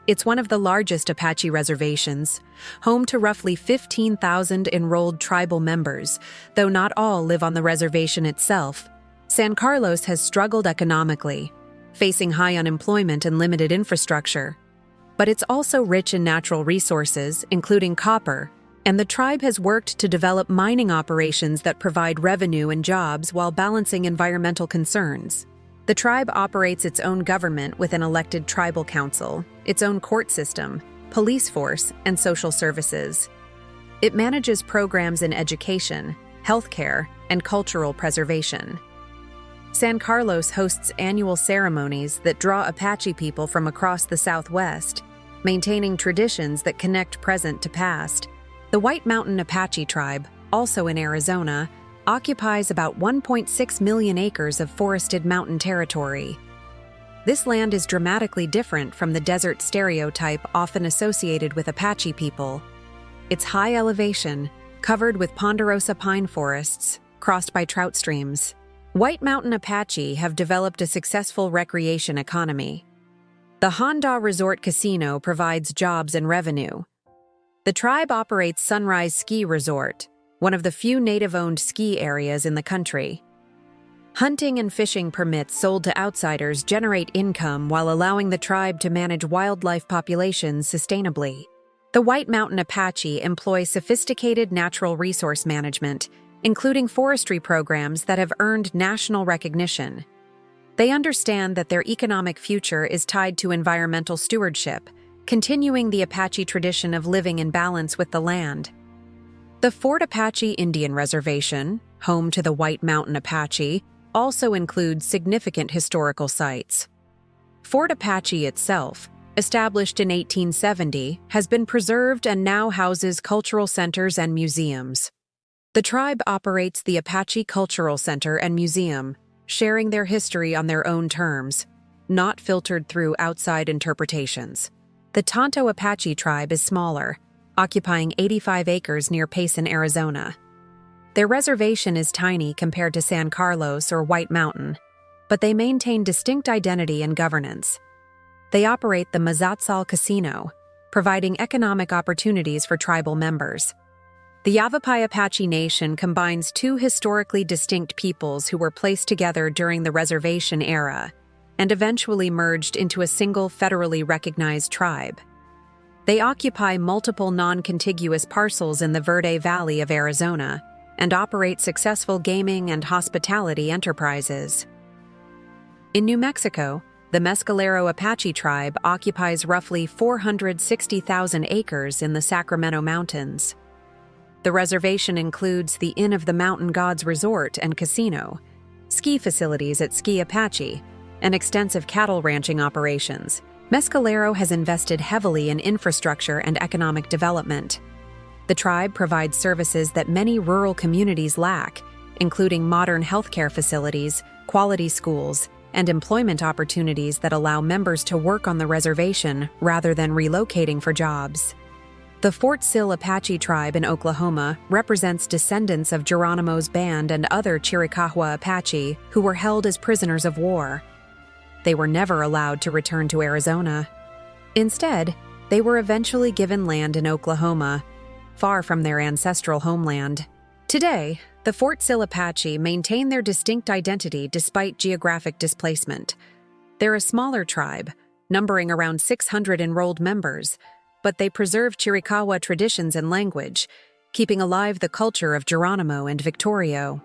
It's one of the largest Apache reservations, home to roughly 15,000 enrolled tribal members, though not all live on the reservation itself. San Carlos has struggled economically, facing high unemployment and limited infrastructure. But it's also rich in natural resources, including copper, and the tribe has worked to develop mining operations that provide revenue and jobs while balancing environmental concerns. The tribe operates its own government with an elected tribal council, its own court system, police force, and social services. It manages programs in education, healthcare, and cultural preservation. San Carlos hosts annual ceremonies that draw Apache people from across the Southwest, maintaining traditions that connect present to past. The White Mountain Apache tribe, also in Arizona, occupies about 1.6 million acres of forested mountain territory. This land is dramatically different from the desert stereotype often associated with Apache people. It's high elevation, covered with ponderosa pine forests, crossed by trout streams. White Mountain Apache have developed a successful recreation economy. The Honda Resort Casino provides jobs and revenue. The tribe operates Sunrise Ski Resort, one of the few native-owned ski areas in the country. Hunting and fishing permits sold to outsiders generate income while allowing the tribe to manage wildlife populations sustainably. The White Mountain Apache employ sophisticated natural resource management, including forestry programs that have earned national recognition. They understand that their economic future is tied to environmental stewardship, continuing the Apache tradition of living in balance with the land. The Fort Apache Indian Reservation, home to the White Mountain Apache, also includes significant historical sites. Fort Apache itself, established in 1870, has been preserved and now houses cultural centers and museums. The tribe operates the Apache Cultural Center and Museum, sharing their history on their own terms, not filtered through outside interpretations. The Tonto Apache tribe is smaller, occupying 85 acres near Payson, Arizona. Their reservation is tiny compared to San Carlos or White Mountain, but they maintain distinct identity and governance. They operate the Mazatzal Casino, providing economic opportunities for tribal members. The Yavapai Apache Nation combines two historically distinct peoples who were placed together during the reservation era and eventually merged into a single federally recognized tribe. They occupy multiple non-contiguous parcels in the Verde Valley of Arizona and operate successful gaming and hospitality enterprises. In New Mexico, the Mescalero Apache tribe occupies roughly 460,000 acres in the Sacramento Mountains. The reservation includes the Inn of the Mountain Gods Resort and Casino, ski facilities at Ski Apache, and extensive cattle ranching operations. Mescalero has invested heavily in infrastructure and economic development. The tribe provides services that many rural communities lack, including modern healthcare facilities, quality schools, and employment opportunities that allow members to work on the reservation rather than relocating for jobs. The Fort Sill Apache tribe in Oklahoma represents descendants of Geronimo's band and other Chiricahua Apache who were held as prisoners of war. They were never allowed to return to Arizona. Instead, they were eventually given land in Oklahoma, far from their ancestral homeland. Today, the Fort Sill Apache maintain their distinct identity despite geographic displacement. They're a smaller tribe, numbering around 600 enrolled members, but they preserve Chiricahua traditions and language, keeping alive the culture of Geronimo and Victorio.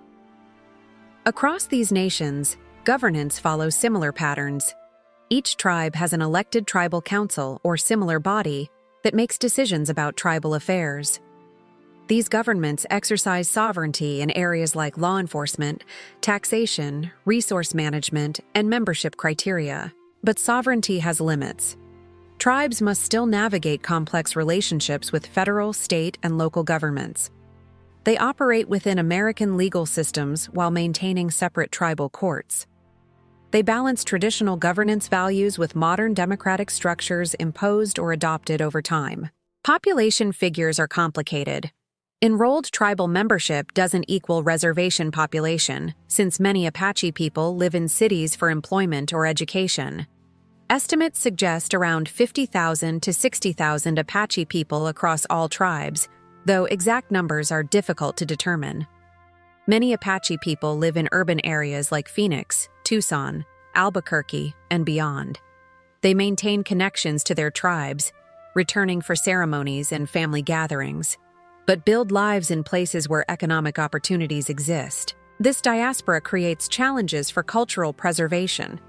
Across these nations, governance follows similar patterns. Each tribe has an elected tribal council or similar body that makes decisions about tribal affairs. These governments exercise sovereignty in areas like law enforcement, taxation, resource management, and membership criteria. But sovereignty has limits. Tribes must still navigate complex relationships with federal, state, and local governments. They operate within American legal systems while maintaining separate tribal courts. They balance traditional governance values with modern democratic structures imposed or adopted over time. Population figures are complicated. Enrolled tribal membership doesn't equal reservation population, since many Apache people live in cities for employment or education. Estimates suggest around 50,000 to 60,000 Apache people across all tribes, though exact numbers are difficult to determine. Many Apache people live in urban areas like Phoenix, Tucson, Albuquerque, and beyond. They maintain connections to their tribes, returning for ceremonies and family gatherings, but build lives in places where economic opportunities exist. This diaspora creates challenges for cultural preservation.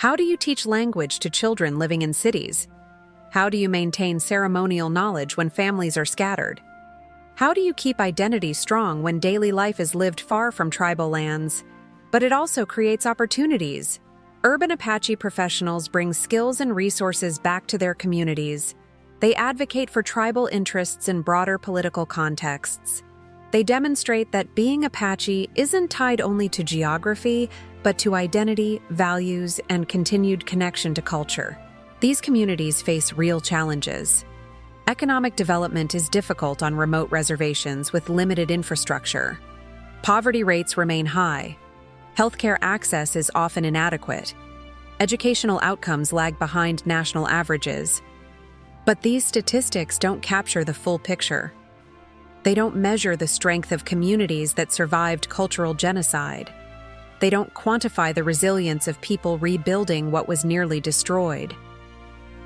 How do you teach language to children living in cities? How do you maintain ceremonial knowledge when families are scattered? How do you keep identity strong when daily life is lived far from tribal lands? But it also creates opportunities. Urban Apache professionals bring skills and resources back to their communities. They advocate for tribal interests in broader political contexts. They demonstrate that being Apache isn't tied only to geography, but to identity, values, and continued connection to culture. These communities face real challenges. Economic development is difficult on remote reservations with limited infrastructure. Poverty rates remain high. Healthcare access is often inadequate. Educational outcomes lag behind national averages. But these statistics don't capture the full picture. They don't measure the strength of communities that survived cultural genocide. They don't quantify the resilience of people rebuilding what was nearly destroyed.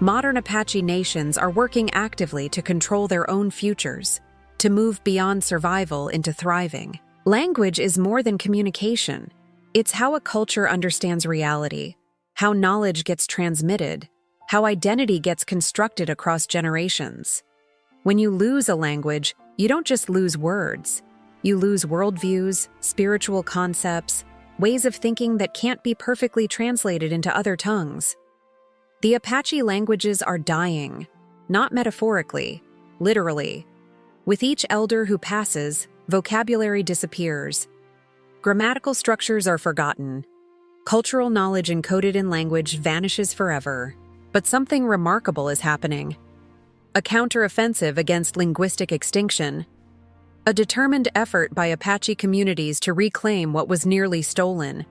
Modern Apache nations are working actively to control their own futures, to move beyond survival into thriving. Language is more than communication. It's how a culture understands reality, how knowledge gets transmitted, how identity gets constructed across generations. When you lose a language, you don't just lose words. You lose worldviews, spiritual concepts, ways of thinking that can't be perfectly translated into other tongues. The Apache languages are dying, not metaphorically, literally. With each elder who passes, vocabulary disappears. Grammatical structures are forgotten. Cultural knowledge encoded in language vanishes forever. But something remarkable is happening. A counteroffensive against linguistic extinction. A determined effort by Apache communities to reclaim what was nearly stolen,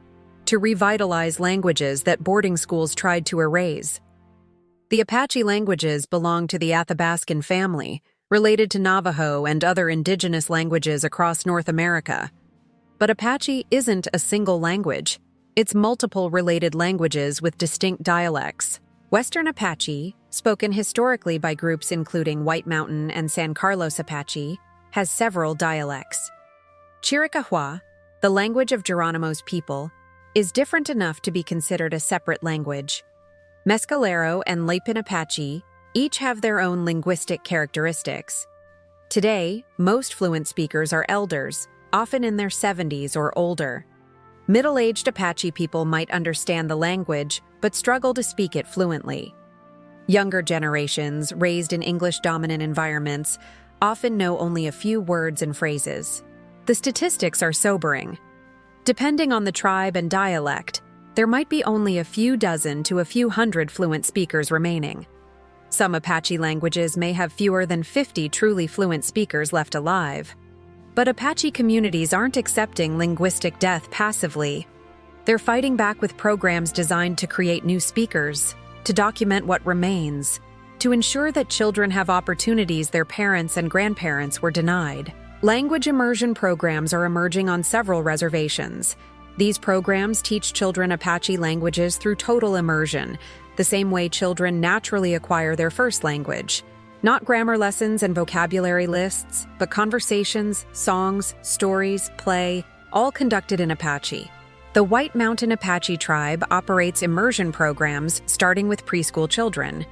to revitalize languages that boarding schools tried to erase. The Apache languages belong to the Athabascan family, related to Navajo and other indigenous languages across North America. But Apache isn't a single language. It's multiple related languages with distinct dialects. Western Apache, spoken historically by groups including White Mountain and San Carlos Apache, has several dialects. Chiricahua, the language of Geronimo's people, is different enough to be considered a separate language. Mescalero and Lapin Apache each have their own linguistic characteristics. Today, most fluent speakers are elders, often in their 70s or older. Middle-aged Apache people might understand the language, but struggle to speak it fluently. Younger generations, raised in English-dominant environments, often know only a few words and phrases. The statistics are sobering. Depending on the tribe and dialect, there might be only a few dozen to a few hundred fluent speakers remaining. Some Apache languages may have fewer than 50 truly fluent speakers left alive. But Apache communities aren't accepting linguistic death passively. They're fighting back with programs designed to create new speakers, to document what remains, to ensure that children have opportunities their parents and grandparents were denied. Language immersion programs are emerging on several reservations. These programs teach children Apache languages through total immersion, the same way children naturally acquire their first language. Not grammar lessons and vocabulary lists, but conversations, songs, stories, play, all conducted in Apache. The White Mountain Apache tribe operates immersion programs starting with preschool children.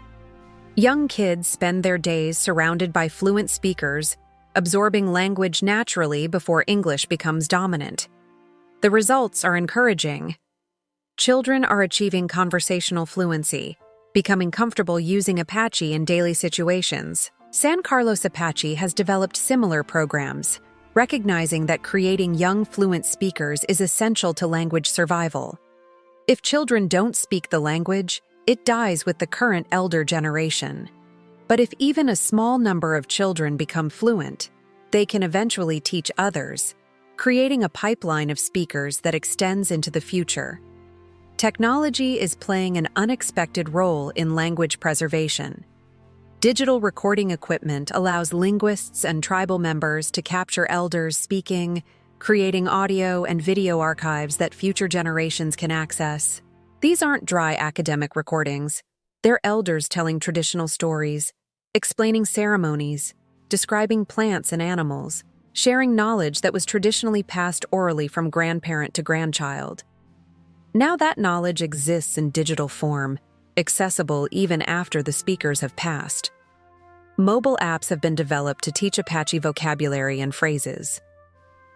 Young kids spend their days surrounded by fluent speakers, absorbing language naturally before English becomes dominant. The results are encouraging. Children are achieving conversational fluency, becoming comfortable using Apache in daily situations. San Carlos Apache has developed similar programs, recognizing that creating young fluent speakers is essential to language survival. If children don't speak the language, it dies with the current elder generation. But if even a small number of children become fluent, they can eventually teach others, creating a pipeline of speakers that extends into the future. Technology is playing an unexpected role in language preservation. Digital recording equipment allows linguists and tribal members to capture elders speaking, creating audio and video archives that future generations can access. These aren't dry academic recordings. They're elders telling traditional stories, explaining ceremonies, describing plants and animals, sharing knowledge that was traditionally passed orally from grandparent to grandchild. Now that knowledge exists in digital form, accessible even after the speakers have passed. Mobile apps have been developed to teach Apache vocabulary and phrases.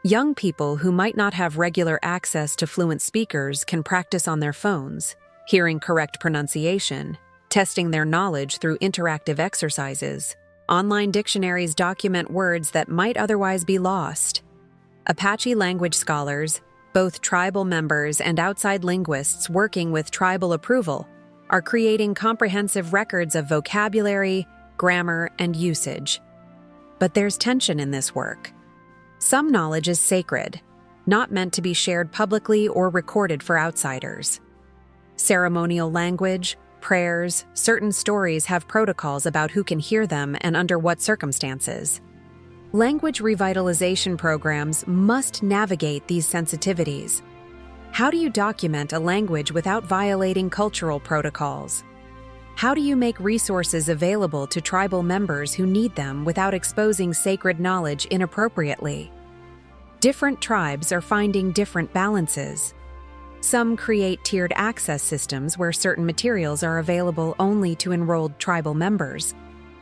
Young people who might not have regular access to fluent speakers can practice on their phones, hearing correct pronunciation, testing their knowledge through interactive exercises. Online dictionaries document words that might otherwise be lost. Apache language scholars, both tribal members and outside linguists working with tribal approval, are creating comprehensive records of vocabulary, grammar, and usage. But there's tension in this work. Some knowledge is sacred. not meant to be shared publicly or recorded for outsiders. Ceremonial language, prayers, certain stories have protocols about who can hear them and under what circumstances. Language revitalization programs must navigate these sensitivities. How do you document a language without violating cultural protocols? How do you make resources available to tribal members who need them without exposing sacred knowledge inappropriately? Different tribes are finding different balances. Some create tiered access systems where certain materials are available only to enrolled tribal members,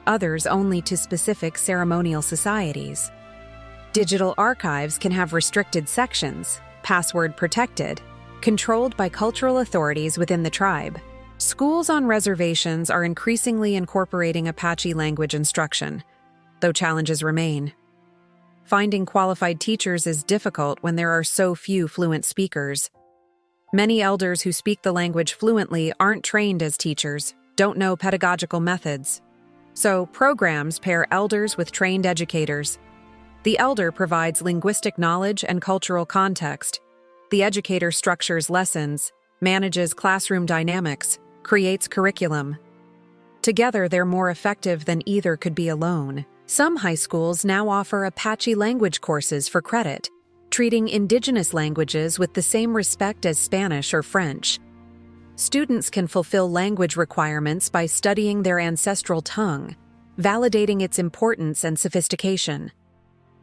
others only to specific ceremonial societies. Digital archives can have restricted sections, password protected, controlled by cultural authorities within the tribe. Schools on reservations are increasingly incorporating Apache language instruction, though challenges remain. Finding qualified teachers is difficult when there are so few fluent speakers. Many elders who speak the language fluently aren't trained as teachers, don't know pedagogical methods. So, programs pair elders with trained educators. The elder provides linguistic knowledge and cultural context. The educator structures lessons, manages classroom dynamics, creates curriculum. Together, they're more effective than either could be alone. Some high schools now offer Apache language courses for credit, treating Indigenous languages with the same respect as Spanish or French. Students can fulfill language requirements by studying their ancestral tongue, validating its importance and sophistication.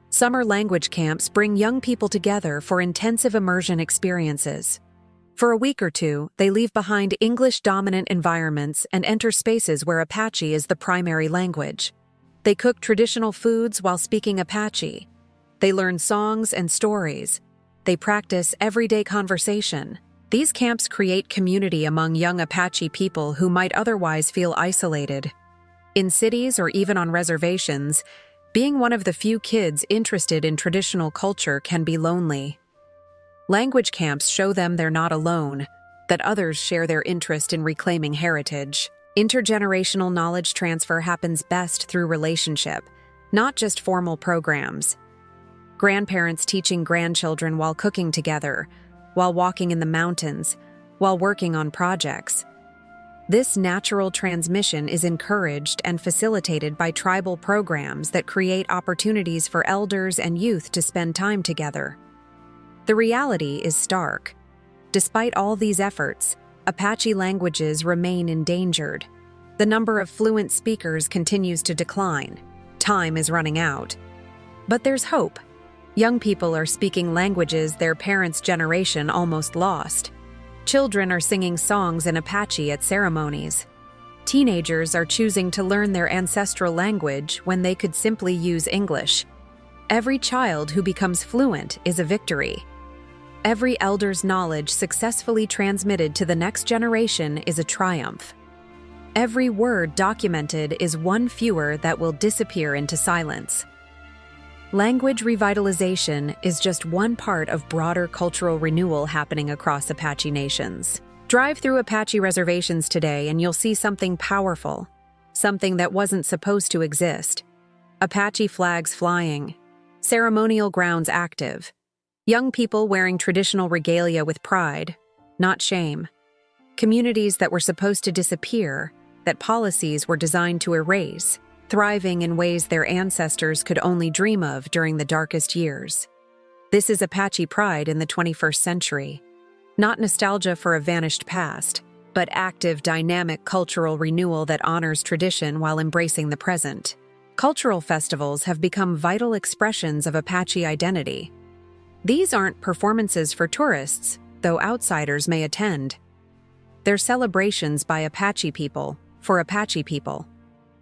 Summer language camps bring young people together for intensive immersion experiences. For a week or two, they leave behind English-dominant environments and enter spaces where Apache is the primary language. They cook traditional foods while speaking Apache. They learn songs and stories. They practice everyday conversation. These camps create community among young Apache people who might otherwise feel isolated. In cities or even on reservations, being one of the few kids interested in traditional culture can be lonely. Language camps show them they're not alone, that others share their interest in reclaiming heritage. Intergenerational knowledge transfer happens best through relationship, not just formal programs. Grandparents teaching grandchildren while cooking together, while walking in the mountains, while working on projects. This natural transmission is encouraged and facilitated by tribal programs that create opportunities for elders and youth to spend time together. The reality is stark. Despite all these efforts, Apache languages remain endangered. The number of fluent speakers continues to decline. Time is running out. But there's hope. Young people are speaking languages their parents' generation almost lost. Children are singing songs in Apache at ceremonies. Teenagers are choosing to learn their ancestral language when they could simply use English. Every child who becomes fluent is a victory. Every elder's knowledge successfully transmitted to the next generation is a triumph. Every word documented is one fewer that will disappear into silence. Language revitalization is just one part of broader cultural renewal happening across Apache nations. Drive through Apache reservations today and you'll see something powerful, something that wasn't supposed to exist. Apache flags flying, ceremonial grounds active, young people wearing traditional regalia with pride, not shame. Communities that were supposed to disappear, that policies were designed to erase, thriving in ways their ancestors could only dream of during the darkest years. This is Apache pride in the 21st century. Not nostalgia for a vanished past, but active, dynamic cultural renewal that honors tradition while embracing the present. Cultural festivals have become vital expressions of Apache identity. These aren't performances for tourists, though outsiders may attend. They're celebrations by Apache people, for Apache people,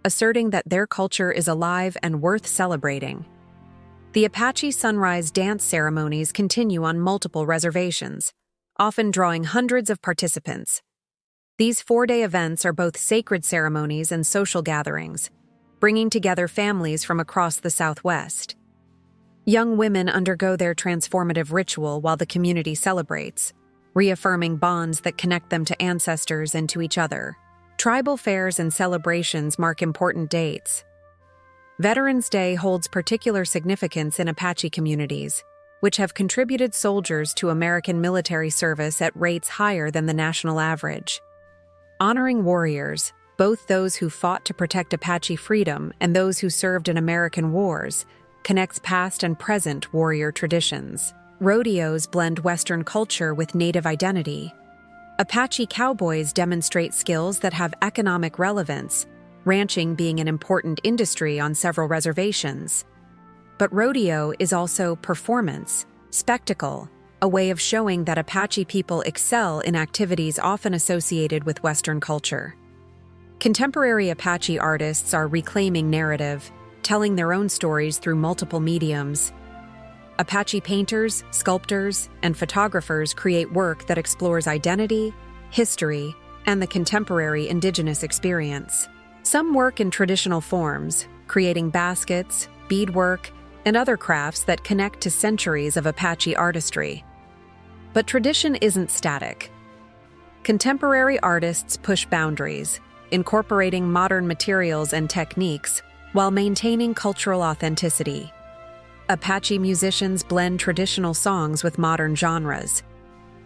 asserting that their culture is alive and worth celebrating. The Apache sunrise dance ceremonies continue on multiple reservations, often drawing hundreds of participants. These 4-day events are both sacred ceremonies and social gatherings, bringing together families from across the Southwest. Young women undergo their transformative ritual while the community celebrates, reaffirming bonds that connect them to ancestors and to each other. Tribal fairs and celebrations mark important dates. Veterans Day holds particular significance in Apache communities. which have contributed soldiers to American military service at rates higher than the national average. Honoring warriors, both those who fought to protect Apache freedom and those who served in American wars, connects past and present warrior traditions. Rodeos blend Western culture with Native identity. Apache cowboys demonstrate skills that have economic relevance, ranching being an important industry on several reservations. But rodeo is also performance, spectacle, a way of showing that Apache people excel in activities often associated with Western culture. Contemporary Apache artists are reclaiming narrative, telling their own stories through multiple mediums. Apache painters, sculptors, and photographers create work that explores identity, history, and the contemporary Indigenous experience. Some work in traditional forms, creating baskets, beadwork, and other crafts that connect to centuries of Apache artistry. But tradition isn't static. Contemporary artists push boundaries, incorporating modern materials and techniques while maintaining cultural authenticity. Apache musicians blend traditional songs with modern genres.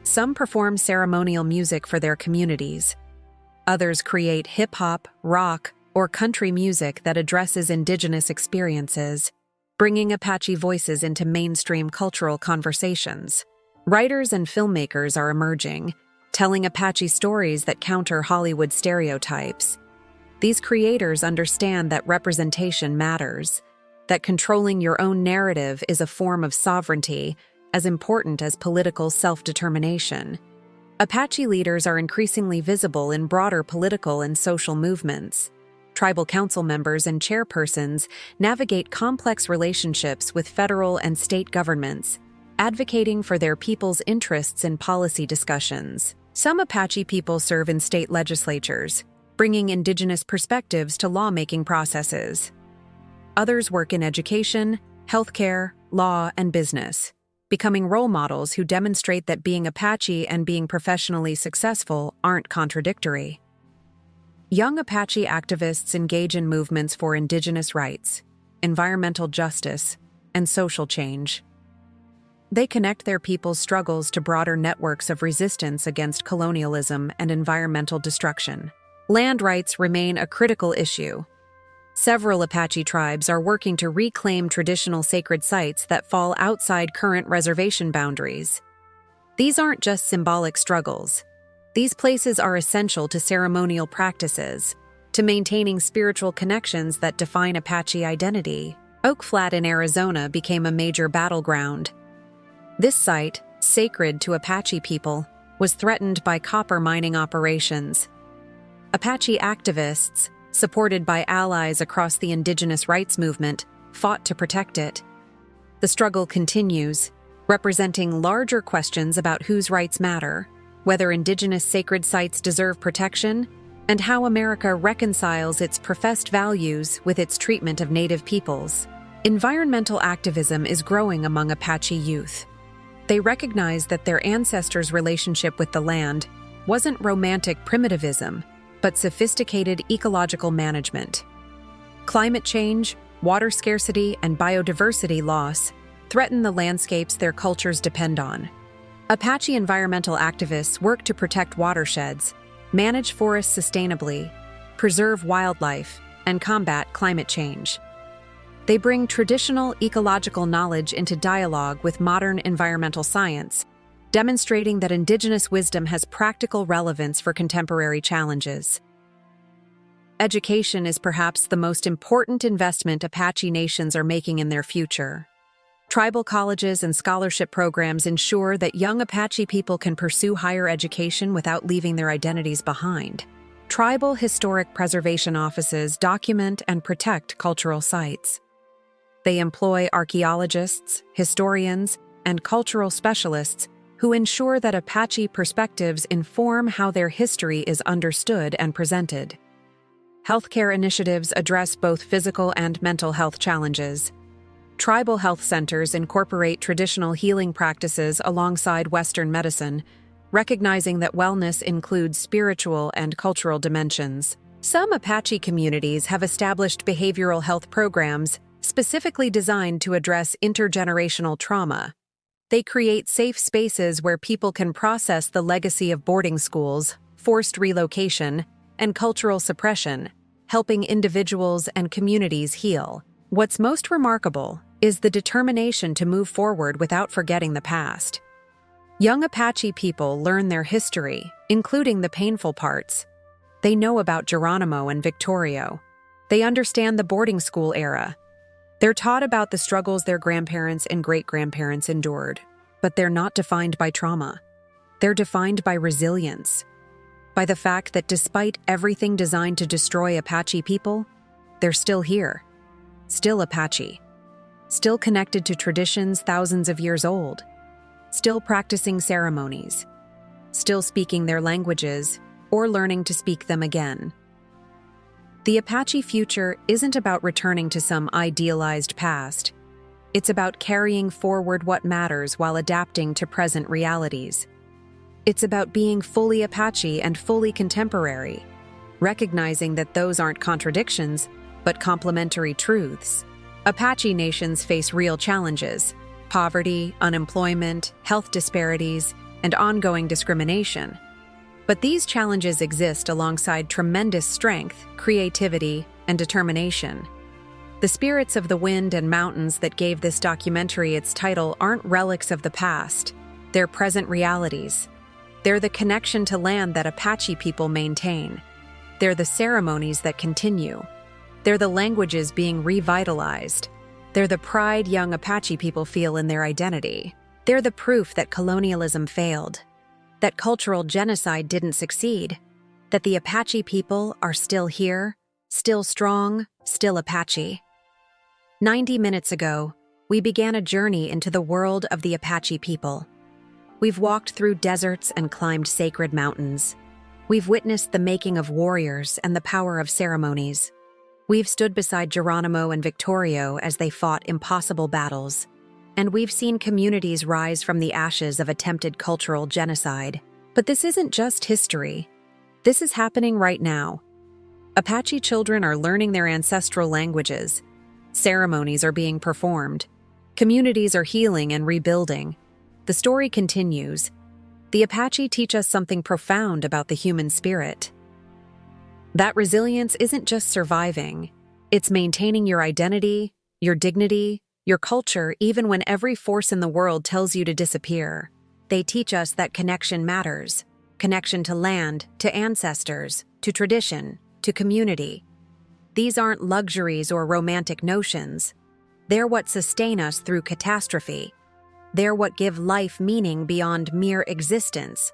Some perform ceremonial music for their communities. Others create hip-hop, rock, or country music that addresses Indigenous experiences, bringing Apache voices into mainstream cultural conversations. Writers and filmmakers are emerging, telling Apache stories that counter Hollywood stereotypes. These creators understand that representation matters, that controlling your own narrative is a form of sovereignty as important as political self-determination. Apache leaders are increasingly visible in broader political and social movements. Tribal council members and chairpersons navigate complex relationships with federal and state governments, advocating for their people's interests in policy discussions. Some Apache people serve in state legislatures, bringing Indigenous perspectives to lawmaking processes. Others work in education, healthcare, law, and business, becoming role models who demonstrate that being Apache and being professionally successful aren't contradictory. Young Apache activists engage in movements for Indigenous rights, environmental justice, and social change. They connect their people's struggles to broader networks of resistance against colonialism and environmental destruction. Land rights remain a critical issue. Several Apache tribes are working to reclaim traditional sacred sites that fall outside current reservation boundaries. These aren't just symbolic struggles. These places are essential to ceremonial practices, to maintaining spiritual connections that define Apache identity. Oak Flat in Arizona became a major battleground. This site, sacred to Apache people, was threatened by copper mining operations. Apache activists, supported by allies across the Indigenous rights movement, fought to protect it. The struggle continues, representing larger questions about whose rights matter, whether Indigenous sacred sites deserve protection, and how America reconciles its professed values with its treatment of Native peoples. Environmental activism is growing among Apache youth. They recognize that their ancestors' relationship with the land wasn't romantic primitivism, but sophisticated ecological management. Climate change, water scarcity, and biodiversity loss threaten the landscapes their cultures depend on. Apache environmental activists work to protect watersheds, manage forests sustainably, preserve wildlife, and combat climate change. They bring traditional ecological knowledge into dialogue with modern environmental science, demonstrating that Indigenous wisdom has practical relevance for contemporary challenges. Education is perhaps the most important investment Apache nations are making in their future. Tribal colleges and scholarship programs ensure that young Apache people can pursue higher education without leaving their identities behind. Tribal historic preservation offices document and protect cultural sites. They employ archaeologists, historians, and cultural specialists who ensure that Apache perspectives inform how their history is understood and presented. Healthcare initiatives address both physical and mental health challenges. Tribal health centers incorporate traditional healing practices alongside Western medicine, recognizing that wellness includes spiritual and cultural dimensions. Some Apache communities have established behavioral health programs specifically designed to address intergenerational trauma, They create safe spaces where people can process the legacy of boarding schools, forced relocation, and cultural suppression, helping individuals and communities heal. What's most remarkable is the determination to move forward without forgetting the past. Young Apache people learn their history, including the painful parts. They know about Geronimo and Victorio. They understand the boarding school era. They're taught about the struggles their grandparents and great-grandparents endured, but they're not defined by trauma. They're defined by resilience, by the fact that despite everything designed to destroy Apache people, they're still here, still Apache, still connected to traditions thousands of years old, still practicing ceremonies, still speaking their languages or learning to speak them again. The Apache future isn't about returning to some idealized past. It's about carrying forward what matters while adapting to present realities. It's about being fully Apache and fully contemporary, recognizing that those aren't contradictions, but complementary truths. Apache nations face real challenges: poverty, unemployment, health disparities, and ongoing discrimination. But these challenges exist alongside tremendous strength, creativity, and determination. The spirits of the wind and mountains that gave this documentary its title aren't relics of the past. They're present realities. They're the connection to land that Apache people maintain. They're the ceremonies that continue. They're the languages being revitalized. They're the pride young Apache people feel in their identity. They're the proof that colonialism failed, that cultural genocide didn't succeed, that the Apache people are still here, still strong, still Apache. 90 minutes ago, we began a journey into the world of the Apache people. We've walked through deserts and climbed sacred mountains. We've witnessed the making of warriors and the power of ceremonies. We've stood beside Geronimo and Victorio as they fought impossible battles. And we've seen communities rise from the ashes of attempted cultural genocide. But this isn't just history. This is happening right now. Apache children are learning their ancestral languages. Ceremonies are being performed. Communities are healing and rebuilding. The story continues. The Apache teach us something profound about the human spirit. That resilience isn't just surviving. It's maintaining your identity, your dignity, your culture, even when every force in the world tells you to disappear. They teach us that connection matters. Connection to land, to ancestors, to tradition, to community. These aren't luxuries or romantic notions. They're what sustain us through catastrophe. They're what give life meaning beyond mere existence.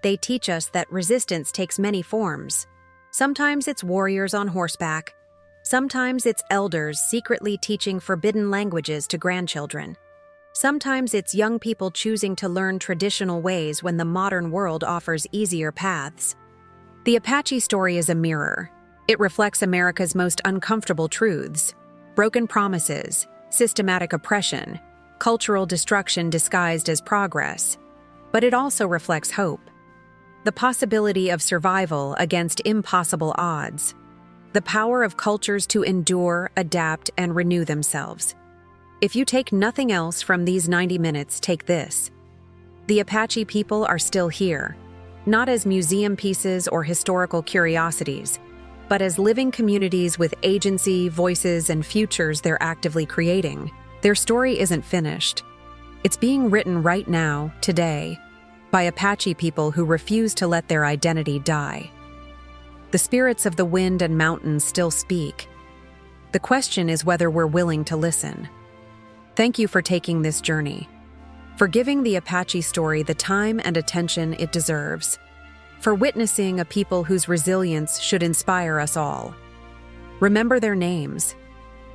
They teach us that resistance takes many forms. Sometimes it's warriors on horseback. Sometimes it's elders secretly teaching forbidden languages to grandchildren. Sometimes it's young people choosing to learn traditional ways when the modern world offers easier paths. The Apache story is a mirror. It reflects America's most uncomfortable truths: broken promises, systematic oppression, cultural destruction disguised as progress. But it also reflects hope. The possibility of survival against impossible odds. The power of cultures to endure, adapt, and renew themselves. If you take nothing else from these 90 minutes, take this. The Apache people are still here, not as museum pieces or historical curiosities, but as living communities with agency, voices, and futures they're actively creating. Their story isn't finished. It's being written right now, today, by Apache people who refuse to let their identity die. The spirits of the wind and mountains still speak. The question is whether we're willing to listen. Thank you for taking this journey, for giving the Apache story the time and attention it deserves, for witnessing a people whose resilience should inspire us all. Remember their names,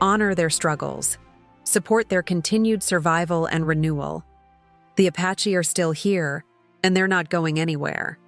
honor their struggles, support their continued survival and renewal. The Apache are still here, and they're not going anywhere.